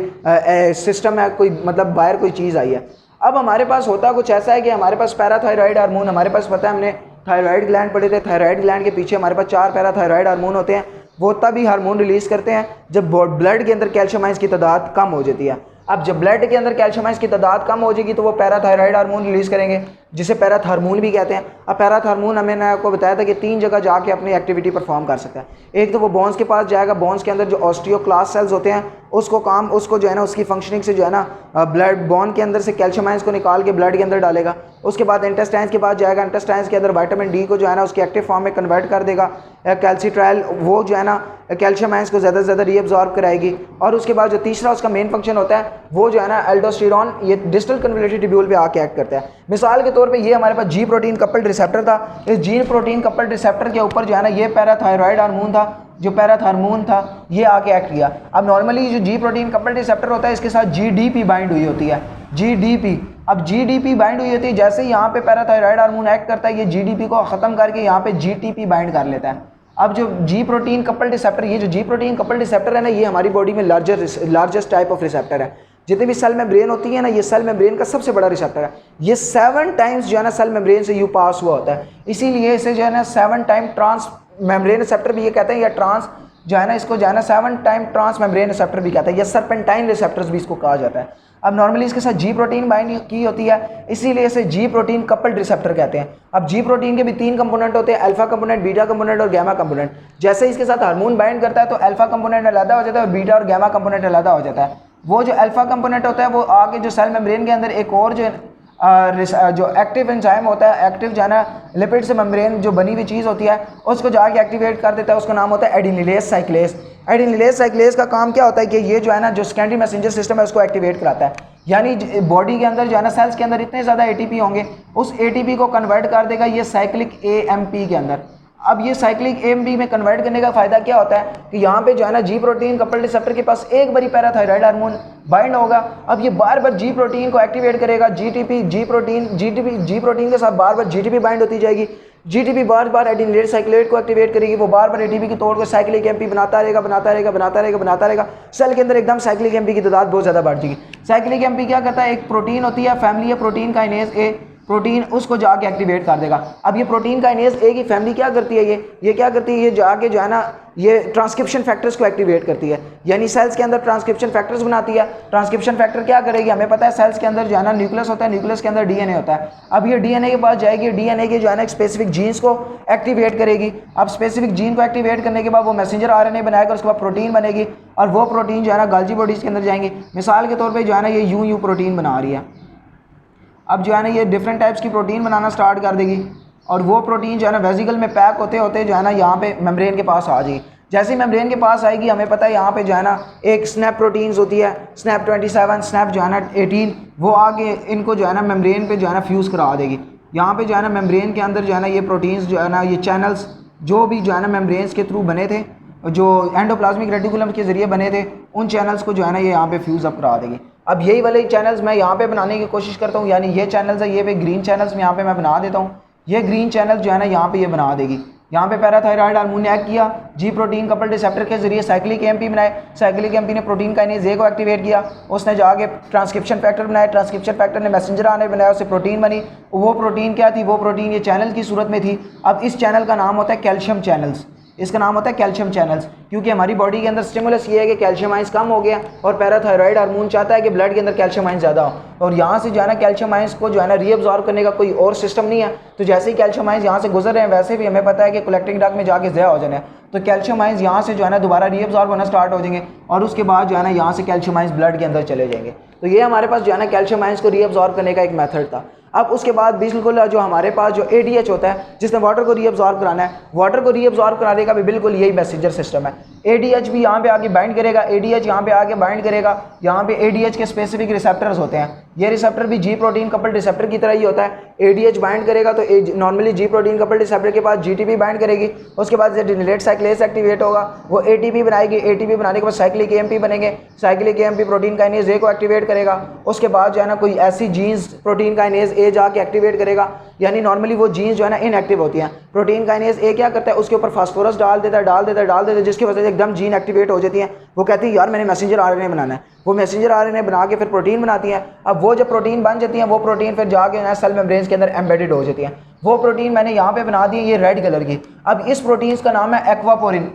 Speaker 2: सिस्टम है, कोई मतलब बाहर कोई चीज़ आई है। अब हमारे पास होता कुछ ऐसा है कि हमारे पास पैराथायरॉयड हार्मोन, हमारे पास पता है, हमने थायराइड ग्लैंड पढ़े थे। थायराइड ग्लैंड के पीछे हमारे पास 4 पैराथायरॉयड हार्मोन होते हैं। वो तभी हार्मोन रिलीज़ करते हैं जब ब्लड के अंदर कैल्शियम आयंस की तादाद कम हो जाती है। अब जब ब्लड के अंदर कैल्शियम आयंस की तादाद कम हो जाएगी तो वो पैराथायरॉयड हार्मोन रिलीज़ करेंगे, जिसे पैराथार्मोन भी कहते हैं। अब पैराथार्मोन मैंने आपको बताया था कि 3 जगह जाके अपनी एक्टिविटी परफॉर्म कर सकता है। एक तो वो बोन्स के पास जाएगा, बोन्स के अंदर जो ऑस्टियोक्लास्ट सेल्स होते हैं उसको जो है ना उसकी फंक्शनिंग से जो है ना ब्लड बोन के अंदर से कैल्शियम आयंस को निकाल के ब्लड के अंदर डालेगा। उसके बाद इंटेस्टाइन्स के पास जाएगा, इंटेस्टाइन्स के अंदर विटामिन डी को जो है ना उसकी एक्टिव फॉर्म में कन्वर्ट कर देगा। कैल्सिट्रायल वो जो है ना कैल्शियम आयंस को ज़्यादा से ज़्यादा रीअब्जॉर्ब कराएगी। और उसके बाद जो तीसरा उसका मेन फंक्शन होता है वो जो है ना एल्डोस्टेरॉन, ये डिस्टल कन्वोल्यूटेड ट्यूब्यूल पे आके एक्ट करता है। मिसाल के तौर पे ये हमारे पास जी प्रोटीन कपल्ड रिसेप्टर था। इस जी प्रोटीन कपल्ड रिसेप्टर के ऊपर जो है ना ये पैराथायरॉयड हार्मोन था, जो पैराथार्मोन था ये आके एक्ट किया। अब नॉर्मली जो जी प्रोटीन कपल्ड रिसेप्टर होता है इसके साथ जीडीपी बाइंड हुई होती है, जीडीपी। अब जीडीपी बाइंड हुई होती है, जैसे ही यहाँ पे पैराथायरॉयड हार्मोन एक्ट करता है ये जीडीपी को ख़त्म करके यहाँ पे जीटीपी बाइंड कर लेता है। अब जो जी प्रोटीन कपल्ड रिसेप्टर, ये जो जी प्रोटीन कपल्ड रिसेप्टर है ना, ये हमारी बॉडी में लार्जेस्ट टाइप ऑफ रिसेप्टर है। जितने भी सेल मेम्ब्रेन होती है ना, ये सेल मेम्ब्रेन का सबसे बड़ा रिसेप्टर है। ये 7 टाइम्स जो है ना सेल मेम्ब्रेन से यू पास हुआ होता है, इसीलिए इसे जो है ना 7 टाइम ट्रांस मेम्ब्रेन रिसेप्टर भी ये कहते हैं, या ट्रांस जो है ना इसको जो है ना 7 टाइम ट्रांस मेम्ब्रेन रिसेप्टर भी कहते हैं, या सर्पेंटाइन रिसेप्टर्स भी इसको कहा जाता है। अब नॉर्मली इसके साथ जी प्रोटीन बाइंड की होती है, इसीलिए इसे जी प्रोटीन कपल्ड रिसेप्टर कहते हैं। अब जी प्रोटीन के भी 3 कंपोनेंट होते हैं, अल्फा कंपोनेंट, बीटा कंपोनेंट और गैमा कंपोनेंट। जैसे ही इसके साथ हार्मोन बाइंड करता है तो अल्फा कंपोनेंट अलग हो जाता है और बीटा और गैमा कंपोनेंट अलग हो जाता है। वो जो अल्फा कंपोनेंट होता है वो आगे जो सेल मेम्ब्रेन के अंदर एक और जो एक्टिव एंजाइम होता है, एक्टिव जो है ना लिपिड से मेम्ब्रेन जो बनी हुई चीज़ होती है उसको जाके एक्टिवेट कर देता है, उसका नाम होता है एडिनिलेज साइक्लेज। एडिनिलेज साइक्लेज का काम क्या होता है कि ये जो है ना जो सेकेंडरी मैसेंजर सिस्टम है उसको एक्टिवेट कराता है। यानी बॉडी के अंदर जो है ना सेल्स के अंदर इतने ज़्यादा एटीपी होंगे, उस एटीपी को कन्वर्ट कर देगा ये साइक्लिक एएमपी के अंदर। अब ये साइक्लिक एएमपी में कन्वर्ट करने का फ़ायदा क्या होता है कि यहाँ पे जो है ना जी प्रोटीन कपल्ड रिसेप्टर के पास एक बारी पैराथायरॉयड हार्मोन बाइंड होगा। अब ये बार बार जी प्रोटीन को एक्टिवेट करेगा, जी प्रोटीन के साथ बार बार जीटीपी बाइंड होती जाएगी। जीटीपी बार बार एडिनिलेज साइक्लेट को एक्टिवेट करेगी, वो बार बार एटीपी की तोड़ को साइक्लिक एमपी बनाता रहेगा। सेल के अंदर एकदम साइक्लिक एमपी की तादाद बहुत ज़्यादा बढ़ जाएगी। साइक्लिक एमपी क्या करता है, एक प्रोटीन होती है, फैमिली है प्रोटीन काइनेज ए, प्रोटीन उसको जाके एक्टिवेट कर देगा। अब ये प्रोटीन काइनेज ए की फैमिली क्या करती है, ये क्या करती है, ये जाके जो है ना ये ट्रांसक्रिप्शन फैक्टर्स को एक्टिवेट करती है, यानी सेल्स के अंदर ट्रांसक्रिप्शन फैक्टर्स बनाती है। ट्रांसक्रिप्शन फैक्टर क्या करेगी, हमें पता है सेल्स के अंदर जो है ना न्यूक्लियस होता है, न्यूक्लियस के अंदर डीएनए होता है। अब ये डीएनए के पास जाएगी, डीएनए के जो है ना स्पेसिफिक जीन्स को एक्टिवेट करेगी। अब स्पेसिफिक जीन को एक्टिवेट करने के बाद वो मैसेंजर आरएनए बनाएगा, उसके बाद प्रोटीन बनेगी और वो प्रोटीन जो है ना गाल्जी बॉडीज़ के अंदर जाएंगी। मिसाल के तौर पर जो है ना ये यू प्रोटीन बना रही है, अब जो है ना ये डिफरेंट टाइप्स की प्रोटीन बनाना स्टार्ट कर देगी और वो प्रोटीन जो है ना वेजिकल में पैक होते होते जो है ना यहाँ पे मेम्ब्रेन के पास आ जाएगी। जैसे ही मेम्ब्रेन के पास आएगी, हमें पता है यहाँ पे जो है ना एक स्नैप प्रोटीन्स होती है, स्नैप 27, स्नैप जो है ना 18, वो आगे इनको जो है ना मेम्ब्रेन पे जो है ना फ्यूज़ करा देगी। यहाँ पे जो है ना मेम्ब्रेन के अंदर जो है ना ये प्रोटीन्स जो है ना ये चैनल्स जो भी जो है ना मेम्ब्रेन्स के थ्रू बने थे, जो एंडोप्लाज्मिक रेटिकुलम के ज़रिए बने थे, उन चैनल्स को जो है ना ये यहाँ पे फ्यूज़ अप करा देगी। अब यही वाले चैनल्स मैं यहाँ पे बनाने की कोशिश करता हूँ, यानी ये चैनल्स है, ये पे ग्रीन चैनल्स में यहाँ पे मैं बना देता हूँ। ये ग्रीन चैनल जो है ना यहाँ पे ये बना देगी। यहाँ पे पैराथायराइड हार्मोन ने एक्ट किया, जी प्रोटीन कपल रिसेप्टर के जरिए साइक्लिक एमपी बनाए, साइक्लिक एमपी ने प्रोटीन काइनेज ए को एक्टिवेट किया, उसने जाके ट्रांसक्रिप्शन फैक्टर बनाया, ट्रांसक्रिप्शन फैक्टर ने मैसेंजर आरएनए बनाया, उससे प्रोटीन बनी। वो प्रोटीन क्या थी? वो प्रोटीन ये चैनल की सूरत में थी। अब इस चैनल का नाम होता है कैल्शियम चैनल्स, इसका नाम होता है कैल्शियम चैनल्स, क्योंकि हमारी बॉडी के अंदर स्टिमुलस ये है कि कैल्शियम आइंस कम हो गया और पैराथायराइड हार्मोन चाहता है कि ब्लड के अंदर कैल्शियम आइंस ज़्यादा हो, और यहाँ से जो है ना कैल्शियम आइंस को जो है ना रीअब्जॉर्ब करने का कोई और सिस्टम नहीं है। तो जैसे ही कैल्शियम आइंस यहाँ से गुजर रहे हैं, वैसे भी हमें पता है कि कलेक्टिंग डक्ट में जाके ज़या हो जाना है, तो कैल्शियम आइंस यहाँ से जो है ना दोबारा रीअब्जॉर्ब होना स्टार्ट हो जाएंगे और उसके बाद जो है ना यहाँ से कैल्शियम आइंस ब्लड के अंदर चले जाएंगे। तो ये हमारे पास जो है ना कैल्शियम आइंस को रीअब्जॉर्ब करने का एक मेथड था। अब उसके बाद बिल्कुल जो हमारे पास जो ADH होता है, जिसने वाटर को रीअब्जॉर्ब कराना है, वाटर को रीअब्जॉर्ब कराने का भी बिल्कुल यही मैसेंजर सिस्टम है। ADH भी यहाँ पे आके बाइंड करेगा, ADH यहाँ पे आके बाइंड करेगा। यहाँ पे ADH के स्पेसिफिक रिसेप्टर्स होते हैं, ये रिसेप्टर भी जी प्रोटीन कपल्ड रिसेप्टर की तरह ही होता है। ADH बाइंड करेगा तो नॉर्मली जी प्रोटीन कपल्ड रिसेप्टर के पास GTP बाइंड करेगी, उसके बाद डिनिलेट साइक्लेज एक्टिवेट होगा, वो ATP बनाएगी, ATP बनाने के बाद साइक्लिक AMP बनेंगे, cyclic AMP protein kinase A को एक्टिवेट करेगा। उसके बाद जो है ना कोई ऐसी जीन्स प्रोटीन काइनेज ए जाके एक्टिवेट करेगा, यानी नॉर्मली वो जीन्स जो है ना इनएक्टिव होती हैं। प्रोटीन काइनेज ए क्या करता है? उसके ऊपर फास्फोरस डाल देता है, जिसकी वजह से एकदम जीन एक्टिवेट हो जाती है। वो कहती है यार मैंने मैसेंजर RNA बनाना है, वो मैसेंजर RNA बना के फिर प्रोटीन बनाती है। अब वो जब प्रोटीन बन जाती है, वो प्रोटीन फिर जाके सेल मेम्ब्रेन्स के अंदर एम्बेडेड हो जाती है। वो प्रोटीन मैंने यहाँ पे बना दी है ये रेड कलर की। अब इस प्रोटीन का नाम है एक्वापोरिन।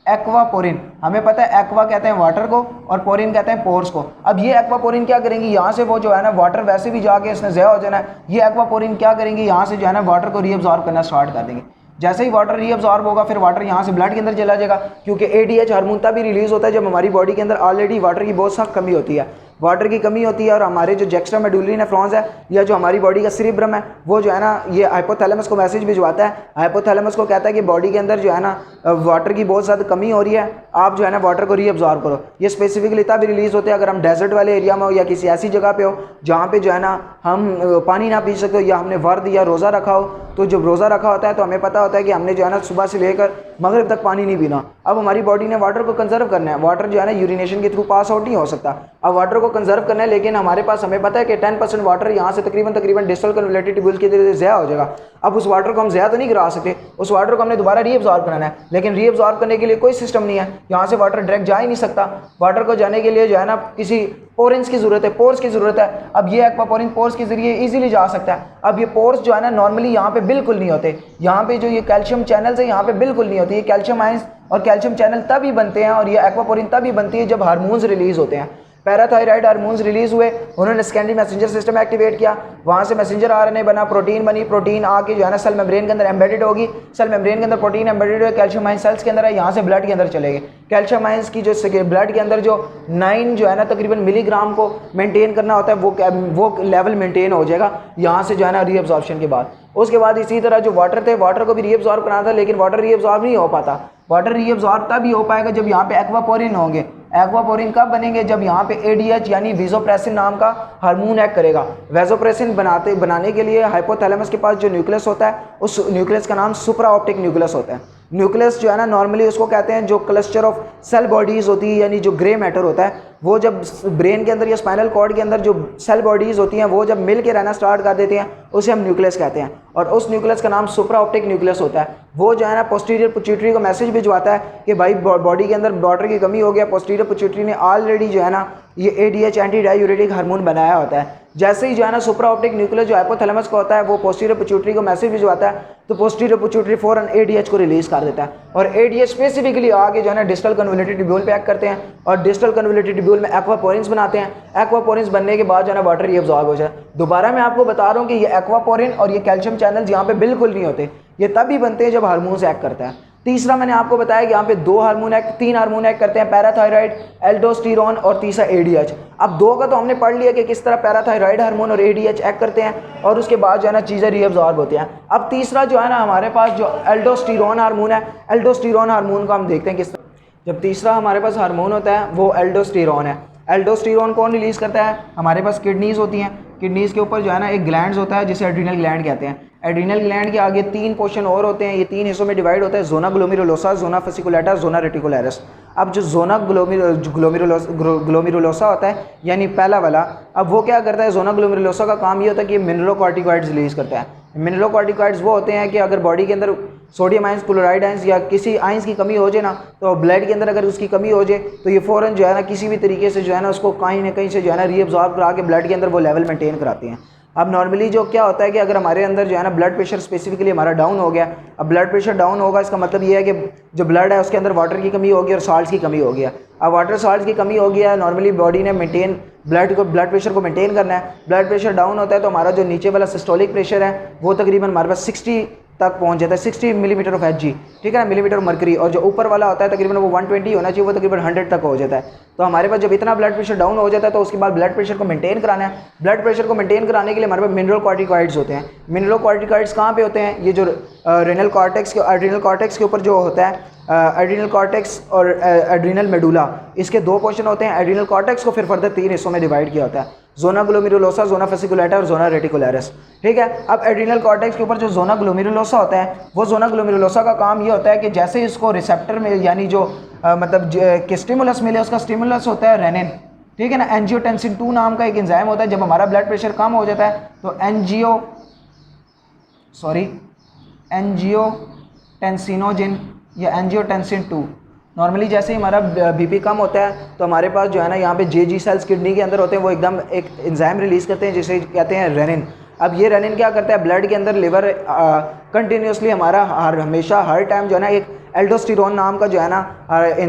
Speaker 2: एक्वापोरिन, हमें पता है एक्वा कहते हैं वाटर को और पोरिन कहते हैं पोर्स को। अब ये एक्वापोरिन क्या करेंगी? यहाँ से वो जो है ना वाटर वैसे भी जाके इसने ज़या हो जाना है, ये एक्वापोरिन क्या करेंगी? यहाँ से जो है ना वाटर को रीअब्जॉर्ब करना स्टार्ट कर देंगे। जैसे ही वाटर रीअब्जॉर्ब होगा, फिर वाटर यहाँ से ब्लड के अंदर चला जाएगा, क्योंकि ADH हार्मोन तभी रिलीज होता है जब हमारी बॉडी के अंदर ऑलरेडी वाटर की बहुत सख्त कमी होती है, वाटर की कमी होती है। और हमारे जो जेक्स्ट्रा मेडुलरी नेफ्रॉन्स है या जो हमारी बॉडी का सेरिब्रम है, वो जो है ना ये हाइपोथैलेमस को मैसेज भिजवाता है। हाइपोथैलेमस को कहता है कि बॉडी के अंदर जो है ना वाटर की बहुत ज़्यादा कमी हो रही है, आप जो है ना वाटर को रीअब्जॉर्ब करो। ये स्पेसिफिकली तभी रिलीज होते हैं अगर हम डेजर्ट वाले एरिया में हो या किसी ऐसी जगह पे हो जहाँ पे जो है ना हम पानी ना पी सकते हो, या हमने वर्द या रोज़ा रखा हो। तो जब रोज़ा रखा होता है तो हमें पता होता है कि हमने जो है ना सुबह से लेकर मगरिब तक पानी नहीं पीना। अब हमारी बॉडी ने वाटर को कंजर्व करना है, वाटर जो है ना यूरिनेशन के थ्रू पास आउट नहीं हो सकता। अब वाटर को कंजर्व करना है, लेकिन हमारे पास हमें पता है कि 10% वाटर यहाँ से तकरीबन डिस्टल कन्वलेटेड ट्यूब्यूल के जरिए ज़या हो जाएगा। अब उस वाटर को हम ज़्यादा तो नहीं करा सकते, उस वाटर को हमने दोबारा रीअब्जॉर्ब कराना है, लेकिन रीअब्जॉर्ब करने के लिए कोई सिस्टम नहीं है, यहाँ से वाटर डायरेक्ट जा ही नहीं सकता। वाटर को जाने के लिए जो है ना किसी पोरेंस की ज़रूरत है, पोर्स की ज़रूरत है। अब ये एक्वापोरिन पोर्स के जरिए इजीली जा सकता है। अब ये पोर्स जो है ना नॉर्मली यहाँ पे बिल्कुल नहीं होते, यहाँ पे जो ये कैल्शियम चैनल्स है यहाँ पे बिल्कुल नहीं होती। ये कैल्शियम आइंस और कैल्शियम चैनल तभी बनते हैं और ये एक्वापोरिन तभी बनती है जब हार्मोन्स रिलीज होते हैं। पैराथायराइड हार्मोन्स रिलीज हुए, उन्होंने सेकेंडरी मैसेंजर सिस्टम एक्टिवेट किया, वहाँ से मैसेंजर RNA बना, प्रोटीन बनी, प्रोटीन आके जो है ना सेल मेम्ब्रेन के अंदर एम्बेडेड होगी, सेल मेम्ब्रेन के अंदर प्रोटीन एम्बेडेड हुए, कैल्शियम आइंस सेल्स के अंदर है, यहाँ से ब्लड के अंदर चलेंगे। कैल्शियम आइंस की जो ब्लड के अंदर जो 9 जो है ना तकरीबन मिलीग्राम को मेंटेन करना होता है, वो लेवल मेंटेन हो जाएगा यहाँ से जो है ना रीअब्जॉर्प्शन के बाद। उसके बाद इसी तरह जो वाटर थे, वाटर को भी रीअब्जॉर्ब करना था, लेकिन वाटर रीअब्जॉर्ब नहीं हो पाता। वाटर रीअब्जॉर्ब तभी हो पाएगा जब यहाँ पे एक्वापोरिन होंगे। एक्वापोरिन कब बनेंगे? जब यहाँ पे ADH यानी वेसोप्रेसिन नाम का हार्मोन एक्ट करेगा। वेसोप्रेसिन बनाने के लिए हाइपोथैलेमस के पास जो न्यूक्लियस होता है, उस न्यूक्लियस का नाम सुप्रा ऑप्टिक न्यूक्लियस होता है। न्यूक्लियस जो है ना नॉर्मली उसको कहते हैं जो क्लस्टर ऑफ सेल बॉडीज़ होती है, यानी जो ग्रे मैटर होता है, वो जब ब्रेन के अंदर या स्पाइनल कॉर्ड के अंदर जो सेल बॉडीज़ होती हैं वो जब मिल के रहना स्टार्ट कर देती हैं, उसे हम न्यूक्लियस कहते हैं। और उस न्यूक्लियस का नाम सुप्रा ऑप्टिक न्यूक्लियस होता है। वो जो है ना पोस्टीरियर पिट्यूटरी को मैसेज भिजवाता है कि भाई बॉडी के अंदर वाटर की कमी हो गया। पोस्टीरियर पिट्यूटरी ने ऑलरेडी जो है ना ये ADH एंटी डायूरेटिक हार्मोन बनाया होता है। जैसे ही जो है ना सुप्रा ऑप्टिक न्यूक्लियस जो हाइपोथैलेमस का होता है वो पोस्टीरियर पिट्यूटरी को मैसेज भिजवाता है, तो पोस्टीरियर पिट्यूटरी फौरन ADH को रिलीज कर देता है और ADH स्पेसिफिकली आगे जो है ना डिस्टल कन्वोल्यूटेड ट्यूब्यूल पे एक्ट करते हैं और डिस्टल कन्वोल्यूटेड ट्यूब्यूल में एक्वापोरिन्स बनाते हैं। एक्वापोरिन्स बनने के बाद जो है ना वाटर रीअब्जॉर्ब हो जाए। दोबारा मैं आपको बता रहा हूँ कि ये एक्वापोरिन और ये कैल्शियम चैनल्स यहाँ पे बिल्कुल नहीं होते, ये तभी बनते हैं जब हार्मोन्स एक्ट करता है। तीसरा मैंने आपको बताया कि यहाँ पे 3 हार्मोन एक्ट करते हैं, पैराथायराइड, एल्डोस्टेरोन और तीसरा ADH। अब 2 का तो हमने पढ़ लिया कि किस तरह पैराथायराइड हार्मोन और ADH एक्ट करते हैं और उसके बाद जो है ना चीज़ें रीअब्जॉर्ब होती हैं। अब तीसरा जो है ना हमारे पास जो एल्डोस्टेरोन हार्मोन है, एल्डोस्टेरोन हार्मोन को हम देखते हैं किस तरह। जब तीसरा हमारे पास हार्मोन होता है वो एल्डोस्टेरोन है। एल्डोस्टेरोन कौन रिलीज़ करता है? हमारे पास किडनीज़ होती हैं, किडनीज़ के ऊपर जो है ना एक ग्लैंड्स होता है जिसे एड्रीनल ग्लैंड कहते हैं। एड्रीनल ग्लैंड के आगे 3 पोर्शन और होते हैं, ये 3 हिस्सों में डिवाइड होता है, zona glomerulosa, zona fasciculata, zona reticularis. अब जो जोना ग्लोमेरुलोसा होता है यानी पहला वाला, अब वो क्या करता है, जोना ग्लोमेरुलोसा का काम ये होता है कि मिनरलोकॉर्टिकॉइड्स रिलीज़ करता है। मिनरलोकॉर्टिकॉइड्स वो होते हैं कि अगर बॉडी के अंदर सोडियम आइंस, क्लोराइड आइंस या किसी आइंस की कमी हो जाए ना, तो ब्लड के अंदर अगर उसकी कमी हो जाए तो ये फ़ौरन जो है ना किसी भी तरीके से जो है ना उसको कहीं ना कहीं से जो है ना रीअब्जॉर्ब करा के ब्लड के अंदर वो लेवल मेंटेन कराती हैं। अब नॉर्मली जो क्या होता है कि अगर हमारे अंदर जो है ना ब्लड प्रेशर स्पेसिफिकली हमारा डाउन हो गया, अब ब्लड प्रेशर डाउन होगा इसका मतलब ये है कि जो ब्लड है उसके अंदर वाटर की कमी होगी और साल्ट की कमी होगी। अब वाटर साल्ट की कमी हो गया, नॉर्मली बॉडी ने मेंटेन ब्लड प्रेशर को मेंटेन करना है। ब्लड प्रेशर डाउन होता है तो हमारा जो नीचे वाला सिस्टोलिक प्रेशर है वो तकरीबन हमारे पास 60 तक पहुंच जाता है, 60 मिलीमीटर ऑफ Hg, ठीक है ना, मिलीमीटर मरकरी। और जो ऊपर वाला होता है तकरीबन वो 120 होना चाहिए, वो तकरीबन 100 तक हो जाता है। तो हमारे पास जब इतना ब्लड प्रेशर डाउन हो जाता है तो उसके बाद ब्लड प्रेशर को मेंटेन कराना है। ब्लड प्रेशर को मेंटेन कराने के लिए हमारे पास मिनरलोकॉर्टिकॉइड्स होते हैं। मिनरलोकॉर्टिकॉइड्स कहाँ पे होते हैं, ये जो रेनल कॉर्टेक्स के एड्रीनल कॉर्टेक्स के ऊपर जो होता है, एड्रीनल कॉर्टेक्स और एड्रीनल मेडुला, इसके 2 पोर्शन होते हैं। एड्रीनल कॉर्टेक्स को फिर फर्दर 3 हिस्सों में डिवाइड किया होता है, जोना ग्लोमेरुलोसा, जोना फेसिकुलेटा और जोना रेटिकुलरिस, ठीक है। अब एड्रीनल कॉर्टेक्स के ऊपर जो जोना ग्लोमेरुलोसा होता है, वो जोना ग्लोमेरुलोसा का काम ये होता है कि जैसे इसको रिसेप्टर में यानी जो मतलब कि स्टिमुलस मिले, उसका स्टिमुलस होता है रेनिन, ठीक है ना। एंजियोटेंसिन 2 नाम का एक एंजाइम होता है। जब हमारा ब्लड प्रेशर कम हो जाता है तो एंजियोटेंसिनोजिन या एंजियोटेंसिन 2, नॉर्मली जैसे ही हमारा बीपी कम होता है तो हमारे पास जो है ना यहाँ पे जेजी सेल्स किडनी के अंदर होते हैं, वो एकदम एक एंजाइम रिलीज़ करते हैं जिसे कहते हैं रेनिन। अब ये रेनिन क्या करता है, ब्लड के अंदर लिवर कंटिन्यूसली हमारा हमेशा हर टाइम जो है ना एक एल्डोस्टेरोन नाम का जो है ना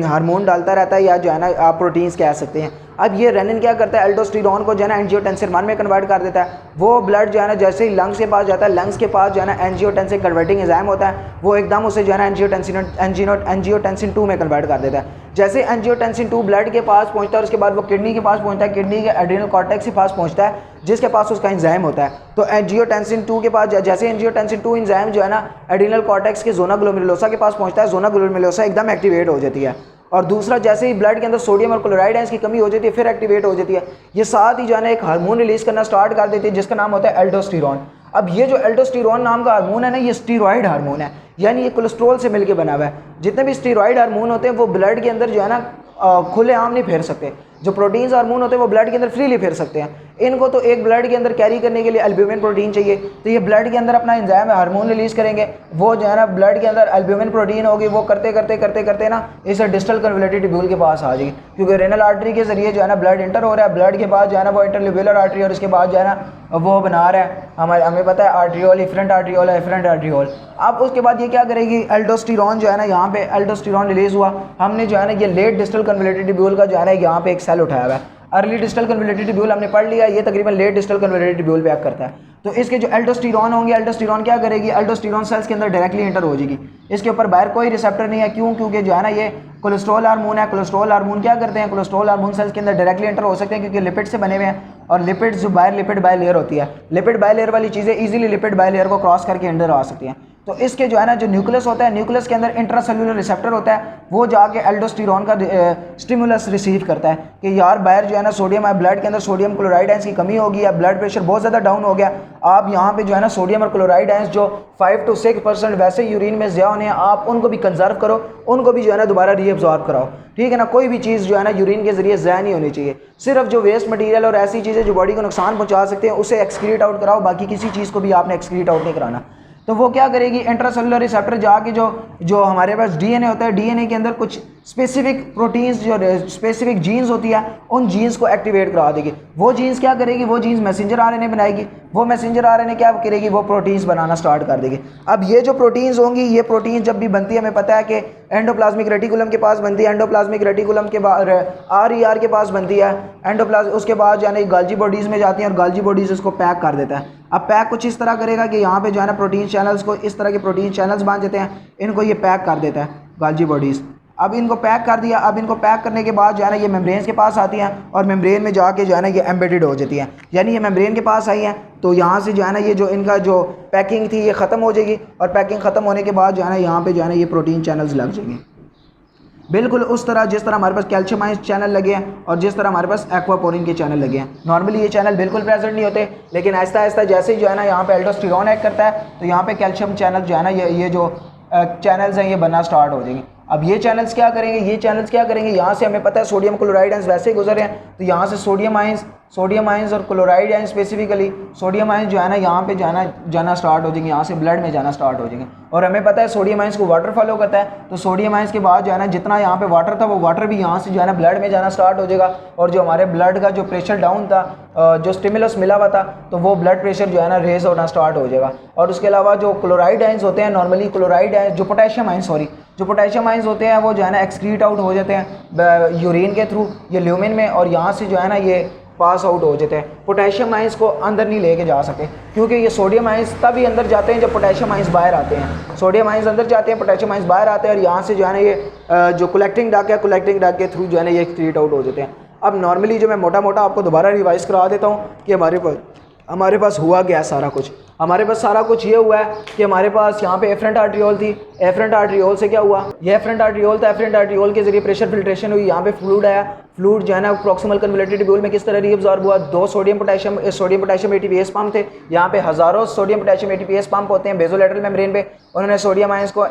Speaker 2: हार्मोन डालता रहता है, या जो है ना आप प्रोटीन्स कह सकते हैं। अब ये रेनिन क्या करता है, एल्डोस्टेरोन को जो है ना एंजियोटेंसिन 1 में कन्वर्ट कर देता है। वो ब्लड जो है ना जैसे ही लंग्स के पास जाता है, लंग्स के पास जो है ना एंजियोटेंसिन कन्वर्टिंग एंजाइम होता है, वो एकदम उसे जो है ना एंजियोटेंसिन 2 में कन्वर्ट कर देता है। जैसे एंजियोटेंसिन 2 ब्लड के पास पहुंचता है, उसके बाद वो किडनी के पास पहुंचता है, किडनी के एड्रीनल कॉर्टेक्स के पास पहुंचता है, जिसके पास उसका एंजाइम होता है। तो एंजियोटेंसिन 2 के पास जैसे एंजियोटेंसिन 2 एंजाइम जो है ना एड्रीनल कॉर्टेक्स के जोना ग्लोमेरुलोसा के पास पहुंचता है, जोना ग्लोमेरुलोसा एकदम एक्टिवेट हो जाती है। और दूसरा, जैसे ही ब्लड के अंदर सोडियम और क्लोराइड आयंस की कमी हो जाती है, फिर एक्टिवेट हो जाती है। ये साथ ही जो है ना एक हार्मोन रिलीज करना स्टार्ट कर देती है जिसका नाम होता है एल्डोस्टेरोन। अब ये जो एल्डोस्टेरोन नाम का हार्मोन है ना, ये स्टीरॉयड हार्मोन है, यानी ये कोलेस्ट्रॉल से मिलकर बना हुआ है। जितने भी स्टीरॉयड हार्मोन होते हैं वो ब्लड के अंदर जो है ना खुले आम नहीं फेर सकते। जो प्रोटीन्स हार्मोन होते हैं वो ब्लड के अंदर फ्रीली फेर सकते हैं। इनको तो एक ब्लड के अंदर कैरी करने के लिए एल्ब्यूमिन प्रोटीन चाहिए, तो ये ब्लड के अंदर अपना एंजाइम हार्मोन रिलीज करेंगे, वो जो है ना ब्लड के अंदर एल्ब्यूमिन प्रोटीन होगी, वो करते करते ना इसे डिस्टल कन्वोल्यूटेड ट्यूब्यूल के पास आ जाएगी, क्योंकि रेनल आर्टरी के जरिए जो है ना ब्लड इंटर हो रहा है, ब्लड के बाद जो है ना वो इंटरलिब्युलर आर्टरी, और उसके बाद जो है ना वो बना रहा है हमें पता है arteriole, afferent arteriole, efferent arteriole. अब उसके बाद ये क्या करेगी, एल्डोस्टेरोन जो है ना, यहाँ पे एल्डोस्टेरोन रिलीज हुआ, हमने जो है ना ये लेट डिस्टल कन्वोल्यूटेड ट्यूब्यूल का जो है ना यहाँ पे एक सेल उठाया हुआ है। अर्ली डिस्टल कन्वोल्यूटेड ट्यूब्यूल हमने पढ़ लिया, ये तकरीबन लेट डिस्टल कन्वोल्यूटेड ट्यूब्यूल पे एक्ट करता है। तो इसके जो एल्डोस्टेरोन होंगे, एल्डोस्टेरोन क्या करेगी, एल्डोस्टेरोन सेल्स के अंदर डायरेक्टली एंटर हो जाएगी। इसके ऊपर बाहर कोई रिसेप्टर नहीं है, क्यों, क्योंकि जो है ना ये कोलेस्ट्रॉल हार्मोन है। कोलेस्ट्रॉल हार्मोन क्या करते हैं, कोलेस्ट्रॉल हार्मोन सेल्स के अंदर डायरेक्टली एंटर हो सकते हैं क्योंकि लिपिड से बने हुए हैं, और लिपिड्स जो बाहर लिपिड बाय लेयर होती है, लिपिड बाय लेयर वाली चीज़ें इजीली लिपिड बाय लेयर को क्रॉस करके अंदर आ सकती हैं। तो इसके जो है ना जो न्यूक्लियस होता है, न्यूक्लियस के अंदर इंट्रासेल्युलर रिसेप्टर होता है, वो जाके एल्डोस्टेरोन का स्टिमुलस रिसीव करता है कि यार बाहर जो है ना सोडियम है, ब्लड के अंदर सोडियम क्लोराइड आयंस की कमी होगी या ब्लड प्रेशर बहुत ज़्यादा डाउन हो गया, आप यहाँ पे जो है ना सोडियम और क्लोराइड आयंस जो 5 to 6% वैसे यूरिन में ज़्यादा होने हैं, आप उनको भी कंजर्व करो, उनको भी जो है ना दोबारा रीअब्जॉर्ब कराओ, ठीक है ना। कोई भी चीज़ जो है ना यूरिन के जरिए ज़ाया नहीं होनी चाहिए। सिर्फ जो वेस्ट मटीरियल और ऐसी चीज़ें जो बॉडी को नुकसान पहुँचा सकते हैं उसे एक्सक्रीट आउट कराओ, बाकी किसी चीज़ को भी आपने एक्सक्रीट आउट नहीं कराना। तो वो क्या करेगी, इंट्रासेलुलर रिसेप्टर जाके जो हमारे पास डीएनए होता है, डीएनए के अंदर कुछ स्पेसिफिक प्रोटीन्स जो स्पेसिफिक जीन्स होती है, उन जीन्स को एक्टिवेट करा देगी। वो जीन्स क्या करेगी, वो जीन्स मैसेंजर आरएनए बनाएगी, वो मैसेंजर आरएनए क्या करेगी, वो प्रोटीन्स बनाना स्टार्ट कर देगी। अब ये जो प्रोटीन्स होंगी, ये प्रोटीन्स जब भी बनती है, हमें पता है कि एंडोप्लाज्मिक रेटिकुलम के पास बनती है, एंडोप्लाज्मिक रेटिकुलम के बाद आर के पास बनती है, उसके बाद जो है ना गाल्जी बॉडीज़ में जाती हैं और गाल्जी बॉडीज़ उसको पैक कर देता है। अब पैक कुछ इस तरह करेगा कि यहाँ पे जो है ना प्रोटीन चैनल्स को इस तरह के प्रोटीन चैनल्स बांध देते हैं, इनको ये पैक कर देता है गाल्जी बॉडीज़। अब इनको पैक कर दिया, अब इनको पैक करने के बाद जो है ना ये मेम्ब्रेन के पास आती हैं और मेम्ब्रेन में जाके जो है ना ये एम्बेडेड हो जाती हैं, यानी ये मेम्ब्रेन के पास आई हैं। तो यहाँ से जो है ना ये जो इनका जो पैकिंग थी ये ख़त्म हो जाएगी, और पैकिंग ख़त्म होने के बाद जो है ना यहाँ पे जो है ना ये प्रोटीन चैनल्स लग जाएंगे। बिल्कुल उस तरह जिस तरह हमारे पास कैल्शियम आयंस चैनल लगे हैं और जिस तरह हमारे पास एक्वापोरिन के चैनल लगे हैं। नॉर्मली ये चैनल बिल्कुल प्रेजेंट नहीं होते, लेकिन आहिस्ता आहिस्ता जैसे ही जो है ना यहाँ पे एल्डोस्टेरोन एक्ट करता है तो यहाँ पे कैल्शियम चैनल जो है ना ये जो चैनल्स हैं ये बनना स्टार्ट हो जाएंगे। अब ये चैनल्स क्या करेंगे, यहाँ से हमें पता है सोडियम क्लोराइड आयंस वैसे ही गुजर रहे हैं, तो यहाँ से सोडियम आयंस और chloride ions specifically sodium ions जो है ना यहाँ पे जाना स्टार्ट हो जाएंगे, यहाँ से ब्लड में जाना स्टार्ट हो जाएंगे। और हमें पता है सोडियम आयंस को वाटर फॉलो करता है, तो सोडियम आयंस के बाद जो है ना जितना यहाँ पे वाटर था वो वाटर भी यहाँ से जो है ना ब्लड में जाना स्टार्ट हो जाएगा। और जो हमारे ब्लड का जो प्रेशर डाउन था, जो स्टिमुलस मिला हुआ था, तो वो ब्लड प्रेशर जो है ना रेज होना स्टार्ट हो जाएगा। और उसके अलावा जो क्लोराइड आयंस होते हैं, नॉर्मली क्लोराइड आयंस जो पोटेशियम आयंस होते हैं वो जो है ना एक्सक्रीट आउट हो जाते हैं यूरिन के थ्रू, ये ल्यूमेन में, और यहाँ से जो है ना ये पास आउट हो जाते हैं। पोटेशियम आयंस को अंदर नहीं लेके जा सके, क्योंकि ये सोडियम आयंस तभी अंदर जाते हैं जब पोटेशियम आयंस बाहर आते हैं। सोडियम आयंस अंदर जाते हैं, पोटेशियम आयंस बाहर आते हैं, और यहाँ से जो है ना ये जो कलेक्टिंग डक्ट के थ्रू जो है ना ये एक्सक्रीट आउट हो जाते हैं। अब नॉर्मली जो मैं मोटा आपको दोबारा रिवाइज करा देता हूँ कि हमारे पास हुआ क्या है सारा कुछ। हमारे पास सारा कुछ ये हुआ है कि हमारे पास यहाँ पे एफरेंट आर्ट्रियोल थी, एफरेंट आर्ट्रियोल से क्या हुआ, ये एफरेंट आर्ट्रियोल था, एफरेंट आर्ट्रियोल के जरिए प्रेशर फिल्ट्रेशन हुई, यहाँ पे फ्लूइड आया, फ्लूइड जो है ना प्रॉक्सिमल कन्वोल्यूटेड ट्यूब्यूल में किस तरह रीअब्सॉर्ब हुआ। 2 सोडियम पोटेशियम एटीपीएस पंप थे, यहाँ पे हज़ारों सोडियम पोटेशियम एटीपीएस पंप होते हैं बेसोलेटरल मेम्ब्रेन पे। उन्होंने सोडियम आयंस को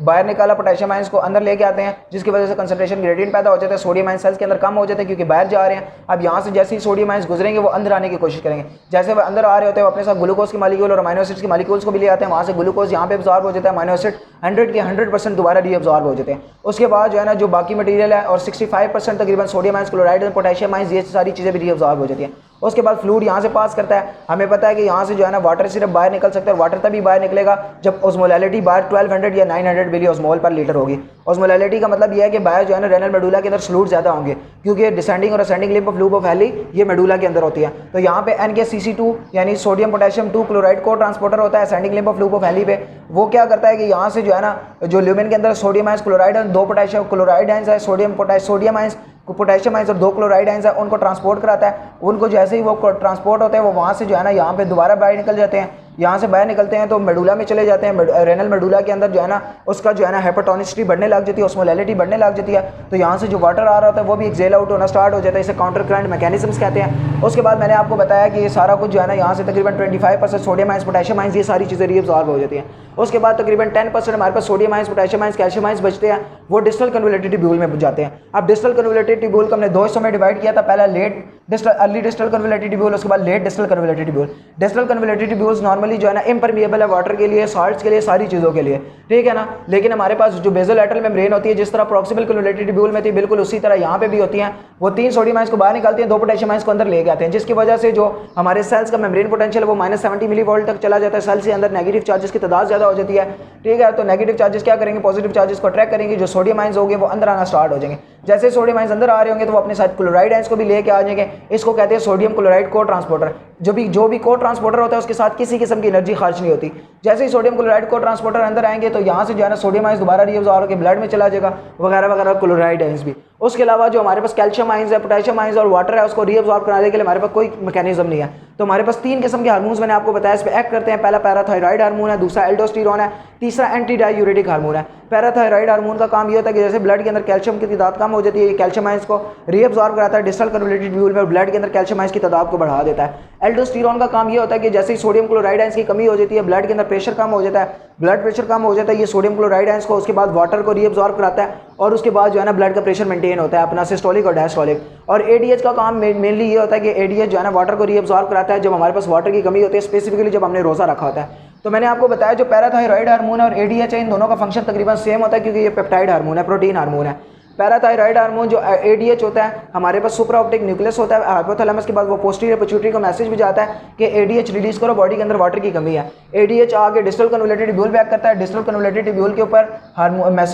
Speaker 2: बाहर निकाला, पोटेशियम आयंस को अंदर लेके आते हैं, जिसकी वजह से कंसंट्रेशन ग्रेडियंट पैदा हो जाता है, सोडियम आयंस सेल्स के अंदर कम हो जाते हैं क्योंकि बाहर जा रहे हैं। अब यहाँ से जैसे ही सोडियम आयंस गुजरेंगे वो अंदर आने की कोशिश करेंगे, जैसे वो अंदर आ रहे होते हैं वो अपने साथ ग्लूकोज के मालिक्यूल और अमीनो एसिड्स के मालिक्यूल्स को भी ले आते हैं, वहाँ से ग्लूकोज यहाँ पे अब्सॉर्ब हो जाता है, अमीनो एसिड 100 के 100% दोबारा रीअब्सॉर्ब हो जाते हैं। उसके बाद जो है ना जो बाकी मटीरियल है और 65% तकरीबन सोडियम आयंस, क्लोराइड और पोटेशियम आयंस, ये सारी चीज़ें भी रीअब्सॉर्ब हो जाती हैं। उसके बाद फ्लूइड यहाँ से पास करता है, हमें पता है कि यहाँ से जो है ना वाटर सिर्फ बाहर निकल सकता है, वाटर तभी बाहर निकलेगा जब ऑस्मोलैलिटी बाहर 1200 या 900 मिली ऑस्मोल पर लीटर होगी। ऑस्मोलैलिटी का मतलब यह है कि बाहर जो है ना रेनल मेडुला के अंदर फ्लूइड ज़्यादा होंगे, क्योंकि डिसेंडिंग और ascending limb of loop of Henle ये मेडुला के अंदर होती है। तो यहाँ पे NaCC2 यानी sodium potassium 2 chloride cotransporter होता है ascending limb of loop of Henle पे। वो क्या करता है कि यहाँ से जो है ना जो ल्यूमेन के अंदर सोडियम आयंस, क्लोराइड और 2 पोटेशियम क्लोराइड आयंस है, सोडियम आयंस, पोटेशियम आयंस और 2 क्लोराइड आयंस है, उनको ट्रांसपोर्ट कराता है। उनको जैसे ही वो ट्रांसपोर्ट होते हैं वो वहाँ से जो है ना यहाँ पे दोबारा बाहर निकल जाते हैं, यहाँ से बाहर निकलते हैं तो मेडुला में चले जाते हैं। रेनल मेडुला के अंदर जो है ना उसका जो है ना हेपेटोनिसिटी बढ़ने लग जाती है, ऑस्मोलैलिटी बढ़ने लग जाती है, तो यहाँ से जो वाटर आ रहा होता है वो भी एक्सेल आउट होना स्टार्ट हो जाता है। इसे काउंटर करंट मैकेनिज्म्स कहते हैं। उसके बाद मैंने आपको बताया कि ये सारा कुछ जो है ना यहाँ से तकरीबन 25% सोडियम आयंस, पोटेशियम आयंस, ये सारी चीज़ें रीअब्सॉर्ब हो जाती हैं। उसके बाद तकरीबन 10% हमारे पास sodium ions, potassium ions, calcium ions बचते हैं, वो डिस्टल कन्वोल्यूटेड ट्यूब्यूल में जाते हैं। अब डिस्टल कन्वोल्यूटेड ट्यूब्यूल को हमने 2 हिस्सों में डिवाइड किया था, पहला अर्ली डिस्टल कन्वोल्यूटेड ट्यूब्यूल, उसके बाद late distal convoluted tubule. Distal convoluted tubules normally जो है ना इम्परमिएबल है वाटर के लिए, सॉल्ट्स के लिए, सारी चीज़ों के लिए, ठीक है ना। लेकिन हमारे पास जो बेसोलैटरल मेम्ब्रेन होती है, जिस तरह प्रॉक्सिमल कन्वोल्यूटेड ट्यूब्यूल में थी, बिल्कुल उसी तरह यहाँ पे भी होती हैं। वो 3 सोडियम आयंस को बाहर निकालती हैं, 2 पोटेशियम आयंस को अंदर लेके आते हैं, जिसकी वजह से जो हमारे सेल्स का मेम्ब्रेन पोटेंशियल वो -70 मिलीवोल्ट तक चला जाता है। सेल्स के अंदर नेगेटिव चार्जेस की तादाद ज़्यादा हो जाती है, ठीक है। तो नेगेटिव चार्जेस क्या करेंगे, पॉजिटिव चार्जेस को अट्रैक्ट करेंगे, जो सोडियम आयंस होंगे वो अंदर आना स्टार्ट हो जाएंगे। जैसे सोडियम आयंस अंदर आ रहे होंगे तो वो अपने साथ क्लोराइड आयंस को भी लेके आ जाएंगे। इसको कहते हैं सोडियम क्लोराइड को ट्रांसपोर्टर। जो भी को ट्रांसपोर्टर होता है उसके साथ किसी किस्म की एनर्जी खर्च नहीं होती। जैसे ही सोडियम क्लोराइड को ट्रांसपोर्टर अंदर आएंगे तो यहाँ से जो है ना सोडियम आयंस दोबारा रीअब्सॉर्ब होकर ब्लड में चला जाएगा, वगैरह वगैरह, क्लोराइड आयंस भी। उसके अलावा जो हमारे पास कैल्शियम आयंस है, पोटेशियम आयंस और वाटर है, उसको रीअब्सॉर्ब कराने के लिए हमारे पास कोई मैकेनिज्म नहीं है। तो हमारे पास 3 किस्म के हार्मोन्स मैंने आपको बताया इस पर एक्ट करते हैं। पहला पैराथायराइड हार्मोन है, दूसरा एल्डोस्टेरोन है, तीसरा एंटी डायूरेटिक हार्मोन है। पैराथायराइड हार्मोन का काम ये होता है कि जैसे ब्लड के अंदर कैल्शियम की तादाद कम हो जाती है, ये कैल्शियम आयंस को रीअब्सॉर्ब कराता है डिस्टल कन्वोल्यूटेड ट्यूब्यूल में और ब्लड के अंदर कैल्शियम आयंस की तादाद को बढ़ा देता है। एल्डोस्टेरोन का काम ये होता है कि जैसे ही सोडियम क्लोराइड आयंस की कमी हो जाती है, ब्लड के अंदर प्रेशर कम हो जाता है, ब्लड प्रेशर कम हो जाता है, ये सोडियम क्लोराइड आयंस को उसके बाद वाटर को रीअब्सॉर्ब कराता है और उसके बाद जो है ना ब्लड का प्रेशर मेंटेन होता है अपना सिस्टोलिक और डायस्टोलिक। और एडीएच का काम मेनली ये होता है कि एडीएच जो है ना वाटर को रीअब्सॉर्ब कराता है जब हमारे पास वाटर की कमी होती है, स्पेसिफिकली जब हमने रोज़ा रखा होता है। तो मैंने आपको बताया जो पैराथायराइड हार्मोन है और एडीएच है, इन दोनों का फंक्शन तकरीबन सेम होता है क्योंकि ये पेप्टाइड हार्मोन है, प्रोटीन हार्मोन है। पैराथायराइड हार्मोन जो एडीएच होता है, हमारे पास सुपरा ऑप्टिक न्यूक्लियस होता है हाइपोथैलेमस के बाद वो पोस्टीरियर पिट्यूटरी को मैसेज भी जाता है कि एडीएच रिलीज करो, बॉडी के अंदर वाटर की कमी है। एडीएच आगे डिस्टल कन्वोल्यूटेड ट्यूब्यूल पे एक्ट करता है। डिस्टल कन्वोल्यूटेड ट्यूब्यूल के ऊपर हार्मोन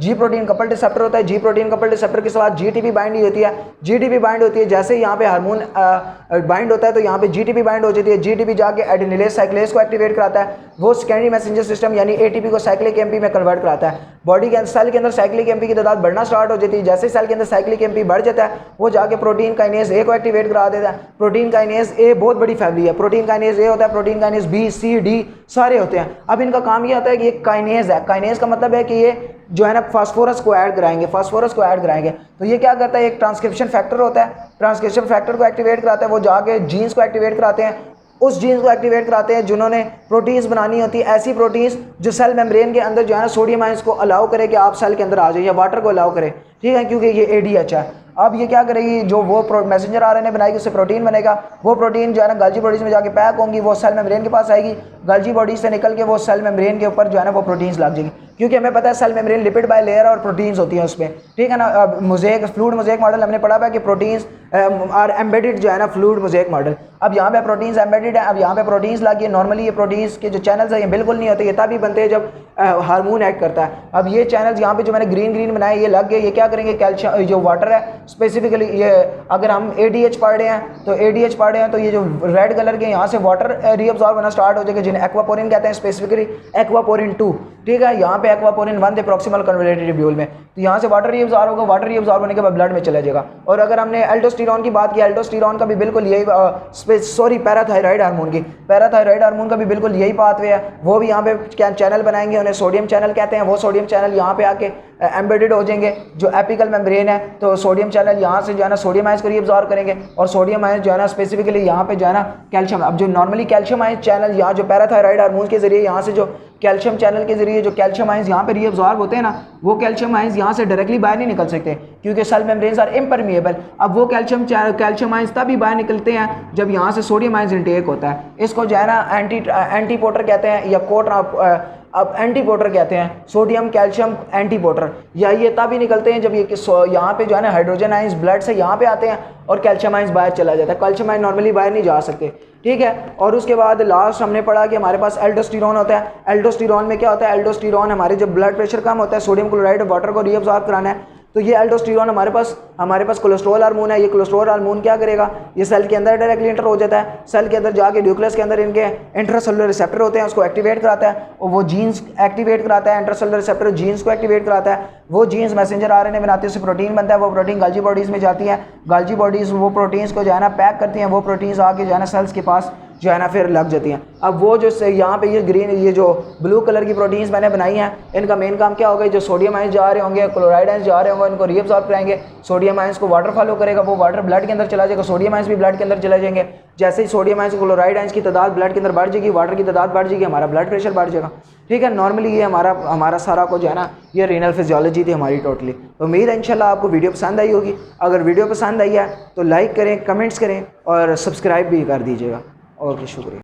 Speaker 2: जी प्रोटीन कपल्ड रिसेप्टर होता है। जी प्रोटीन कपल्ड रिसेप्टर के साथ जीटीपी बाइंड होती है। जीटीपी बाइंड होती है, जैसे ही यहाँ पे हार्मोन बाइंड होता है तो यहाँ पे जीटीपी बाइंड हो जाती है। जीटीपी जाके एडिनिलेज साइक्लेज को एक्टिवेट कराता है, वो सेकेंडरी मैसेंजर सिस्टम यानी एटीपी को साइक्लिक एमपी में कन्वर्ट कराता है। बॉडी के सेल के अंदर साइक्लिक एमपी की तादाद बढ़ना स्टार्ट हो जाती है। जैसे सेल के अंदर साइक्लिक एमपी बढ़ जाता है, वो जाके प्रोटीन काइनेज ए को एक्टिवेट करा देता है। प्रोटीन काइनेज ए बहुत बड़ी फैमिली है। प्रोटीन काइनेज ए होता है, प्रोटीन काइनेज बी, सी, डी सारे होते हैं। अब इनका काम ये होता है कि ये काइनेज है। काइनेज का मतलब है कि ये जो है ना फास्फोरस को ऐड कराएंगे। तो ये क्या करता है, एक ट्रांसक्रिप्शन फैक्टर होता है, ट्रांसक्रिप्शन फैक्टर को एक्टिवेट कराता है, वो जाके जीन्स को एक्टिवेट कराते हैं, उस जीन्स को एक्टिवेट कराते हैं जिन्होंने प्रोटीन्स बनानी होती है, ऐसी प्रोटीन्स जो सेल मेम्ब्रेन के अंदर जो है ना सोडियम आयंस को अलाउ करे कि आप सेल के अंदर आ जाइए, या वाटर को अलाउ करे, ठीक है, क्योंकि ये ADH है। अब ये क्या करेगी, जो वो मैसेंजर RNA बनाएगी उससे प्रोटीन बनेगा, वो प्रोटीन जो है ना गल्जी बॉडीज़ में जाके पैक होंगी, वो सेल मेम्ब्रेन के पास आएगी, गल्जी बॉडी से निकल के वो सेल मेम्ब्रेन के ऊपर जो है ना वो प्रोटीन्स लग जाएगी, क्योंकि हमें पता है cell membrane lipid bilayer और प्रोटीन्स होती हैं उसमें, ठीक है ना। अब मोज़ेक फ्लूइड मोज़ेक मॉडल हमने पढ़ा हुआ है कि प्रोटीन्स आर एम्बेडेड जो है ना फ्लूइड मोज़ेक मॉडल। अब यहाँ पे प्रोटीन्स एम्बेडेड है, अब यहाँ पे प्रोटीन्स लगी है। नॉर्मली ये प्रोटीन्स के जो चैनल्स हैं ये बिल्कुल नहीं होते, ये तभी बनते हैं जब हार्मोन एक्ट करता है। अब ये चैनल्स यहाँ पे जो मैंने ग्रीन बनाए ये लग गए, ये क्या करेंगे, कैल्शियम जो वाटर है स्पेसिफिकली, ये अगर हम ADH पढ़ रहे हैं तो ये जो रेड कलर के यहाँ से वाटर रीअब्सॉर्ब होना स्टार्ट हो जाएगा, जिन्हें एक्वापोरिन कहते हैं, स्पेसिफिकली एक्वापोरिन 2, ठीक है। यहाँ पे एक्वापोरिन 1 थे प्रॉक्सिमल कन्वोल्यूटेड ट्यूब्यूल में, तो यहाँ से वाटर रीअब्सॉर्ब होगा, वाटर रीअब्सॉर्ब होने के बाद ब्लड में चला जाएगा। और अगर हमने एल्डोस्टेरॉन की बात की, एल्डोस्टेरॉन का भी बिल्कुल यही पैराथायराइड हार्मोन का भी बिल्कुल यही पाथवे है, वो भी यहाँ पे चैनल बनाएंगे, उन्हें सोडियम चैनल कहते हैं। वो सोडियम चैनल यहाँ पे आके एम्बेडेड हो जाएंगे जो एपिकल मेम्ब्रेन है, तो सोडियम चैनल यहाँ से जो है ना सोडियम आयंस को रीअब्सॉर्ब करेंगे, और सोडियम आयंस जो है ना स्पेसिफिकली यहाँ पे जो है ना कैल्शियम, अब जो नॉर्मली कैल्शियम आयंस चैनल यहाँ जो पैराथायराइड हार्मोन के जरिए यहाँ से जो कैल्शियम चैनल के जरिए जो कैल्शियम आयंस यहाँ पे रीअब्सॉर्ब होते हैं ना, वो कैल्शियम आयंस यहाँ से डायरेक्टली बाहर नहीं निकल सकते क्योंकि सेल मेम्ब्रेन्स आर इम्परमिएबल। अब वो कैल्शियम आयंस तभी बाहर निकलते हैं जब यहाँ से सोडियम आयंस इंटेक होता है। इसको जो है ना एंटीपोटर कहते हैं, या अब एंटीपोटर कहते हैं, सोडियम कैल्शियम एंटीपोटर, या ये तभी निकलते हैं जब ये यहाँ पे जो है ना हाइड्रोजन आयंस ब्लड से यहाँ पे आते हैं और कैल्शियम आयंस बाहर चला जाता है। कैल्शियम आयंस नॉर्मली बाहर नहीं जा सकते, ठीक है। और उसके बाद लास्ट हमने पढ़ा कि हमारे पास एल्डोस्टेरॉन होता है। एल्डोस्टेरॉन में क्या होता है, एल्डोस्टेरॉन हमारे जब ब्लड प्रेशर कम होता है, सोडियम क्लोराइड वाटर को रीअब्सॉर्ब कराना है, तो ये एल्डोस्टेरॉन हमारे पास कोलेस्ट्रॉल हार्मोन है। ये कोलेस्ट्रॉल हार्मोन क्या करेगा, ये सेल के अंदर डायरेक्टली इंटर हो जाता है, सेल के अंदर जाके न्यूक्लियस के अंदर इनके इंट्रासेलुलर रिसेप्टर होते हैं, उसको एक्टिवेट कराता है, और वो जीन्स एक्टिवेट कराता है, इंट्रासेलुलर रिसेप्टर जीन्स को एक्टिवेट कराता है, वो जीन्स मैसेंजर RNA बनाते हैं, उससे प्रोटीन बनता है, वो प्रोटीन गल्जी बॉडीज़ में जाती है, गल्जी बॉडीज़ वो प्रोटीन्स को जो है ना पैक करती हैं, वो प्रोटीन्स आके जो है ना सेल्स के पास जो है ना फिर लग जाती हैं। अब वो जो यहाँ पे ये जो ब्लू कलर की प्रोटीन्स मैंने बनाई हैं, इनका मेन काम क्या होगा, जो सोडियम आयंस जा रहे होंगे, क्लोराइड आयंस जा रहे होंगे, इनको रीअब्सॉर्ब कराएंगे, सोडियम आयंस को वाटर फॉलो करेगा, वो वाटर ब्लड के अंदर चला जाएगा, सोडियम आयंस भी ब्लड के अंदर चले जाएंगे। जैसे ही सोडियम आयंस क्लोराइड आयंस की तादाद ब्लड के अंदर बढ़ जाएगी, वाटर की तादाद बढ़ जाएगी, हमारा ब्लड प्रेशर बढ़ जाएगा, ठीक है। नॉर्मली ये हमारा सारा को जो है ना ये रीनल फिजियोलॉजी थी हमारी टोटली। तो उम्मीद है इंशाल्लाह आपको वीडियो पसंद आई होगी। अगर वीडियो पसंद आई है तो लाइक करें, कमेंट्स करें और सब्सक्राइब भी कर दीजिएगा। ओके, शुक्रिया।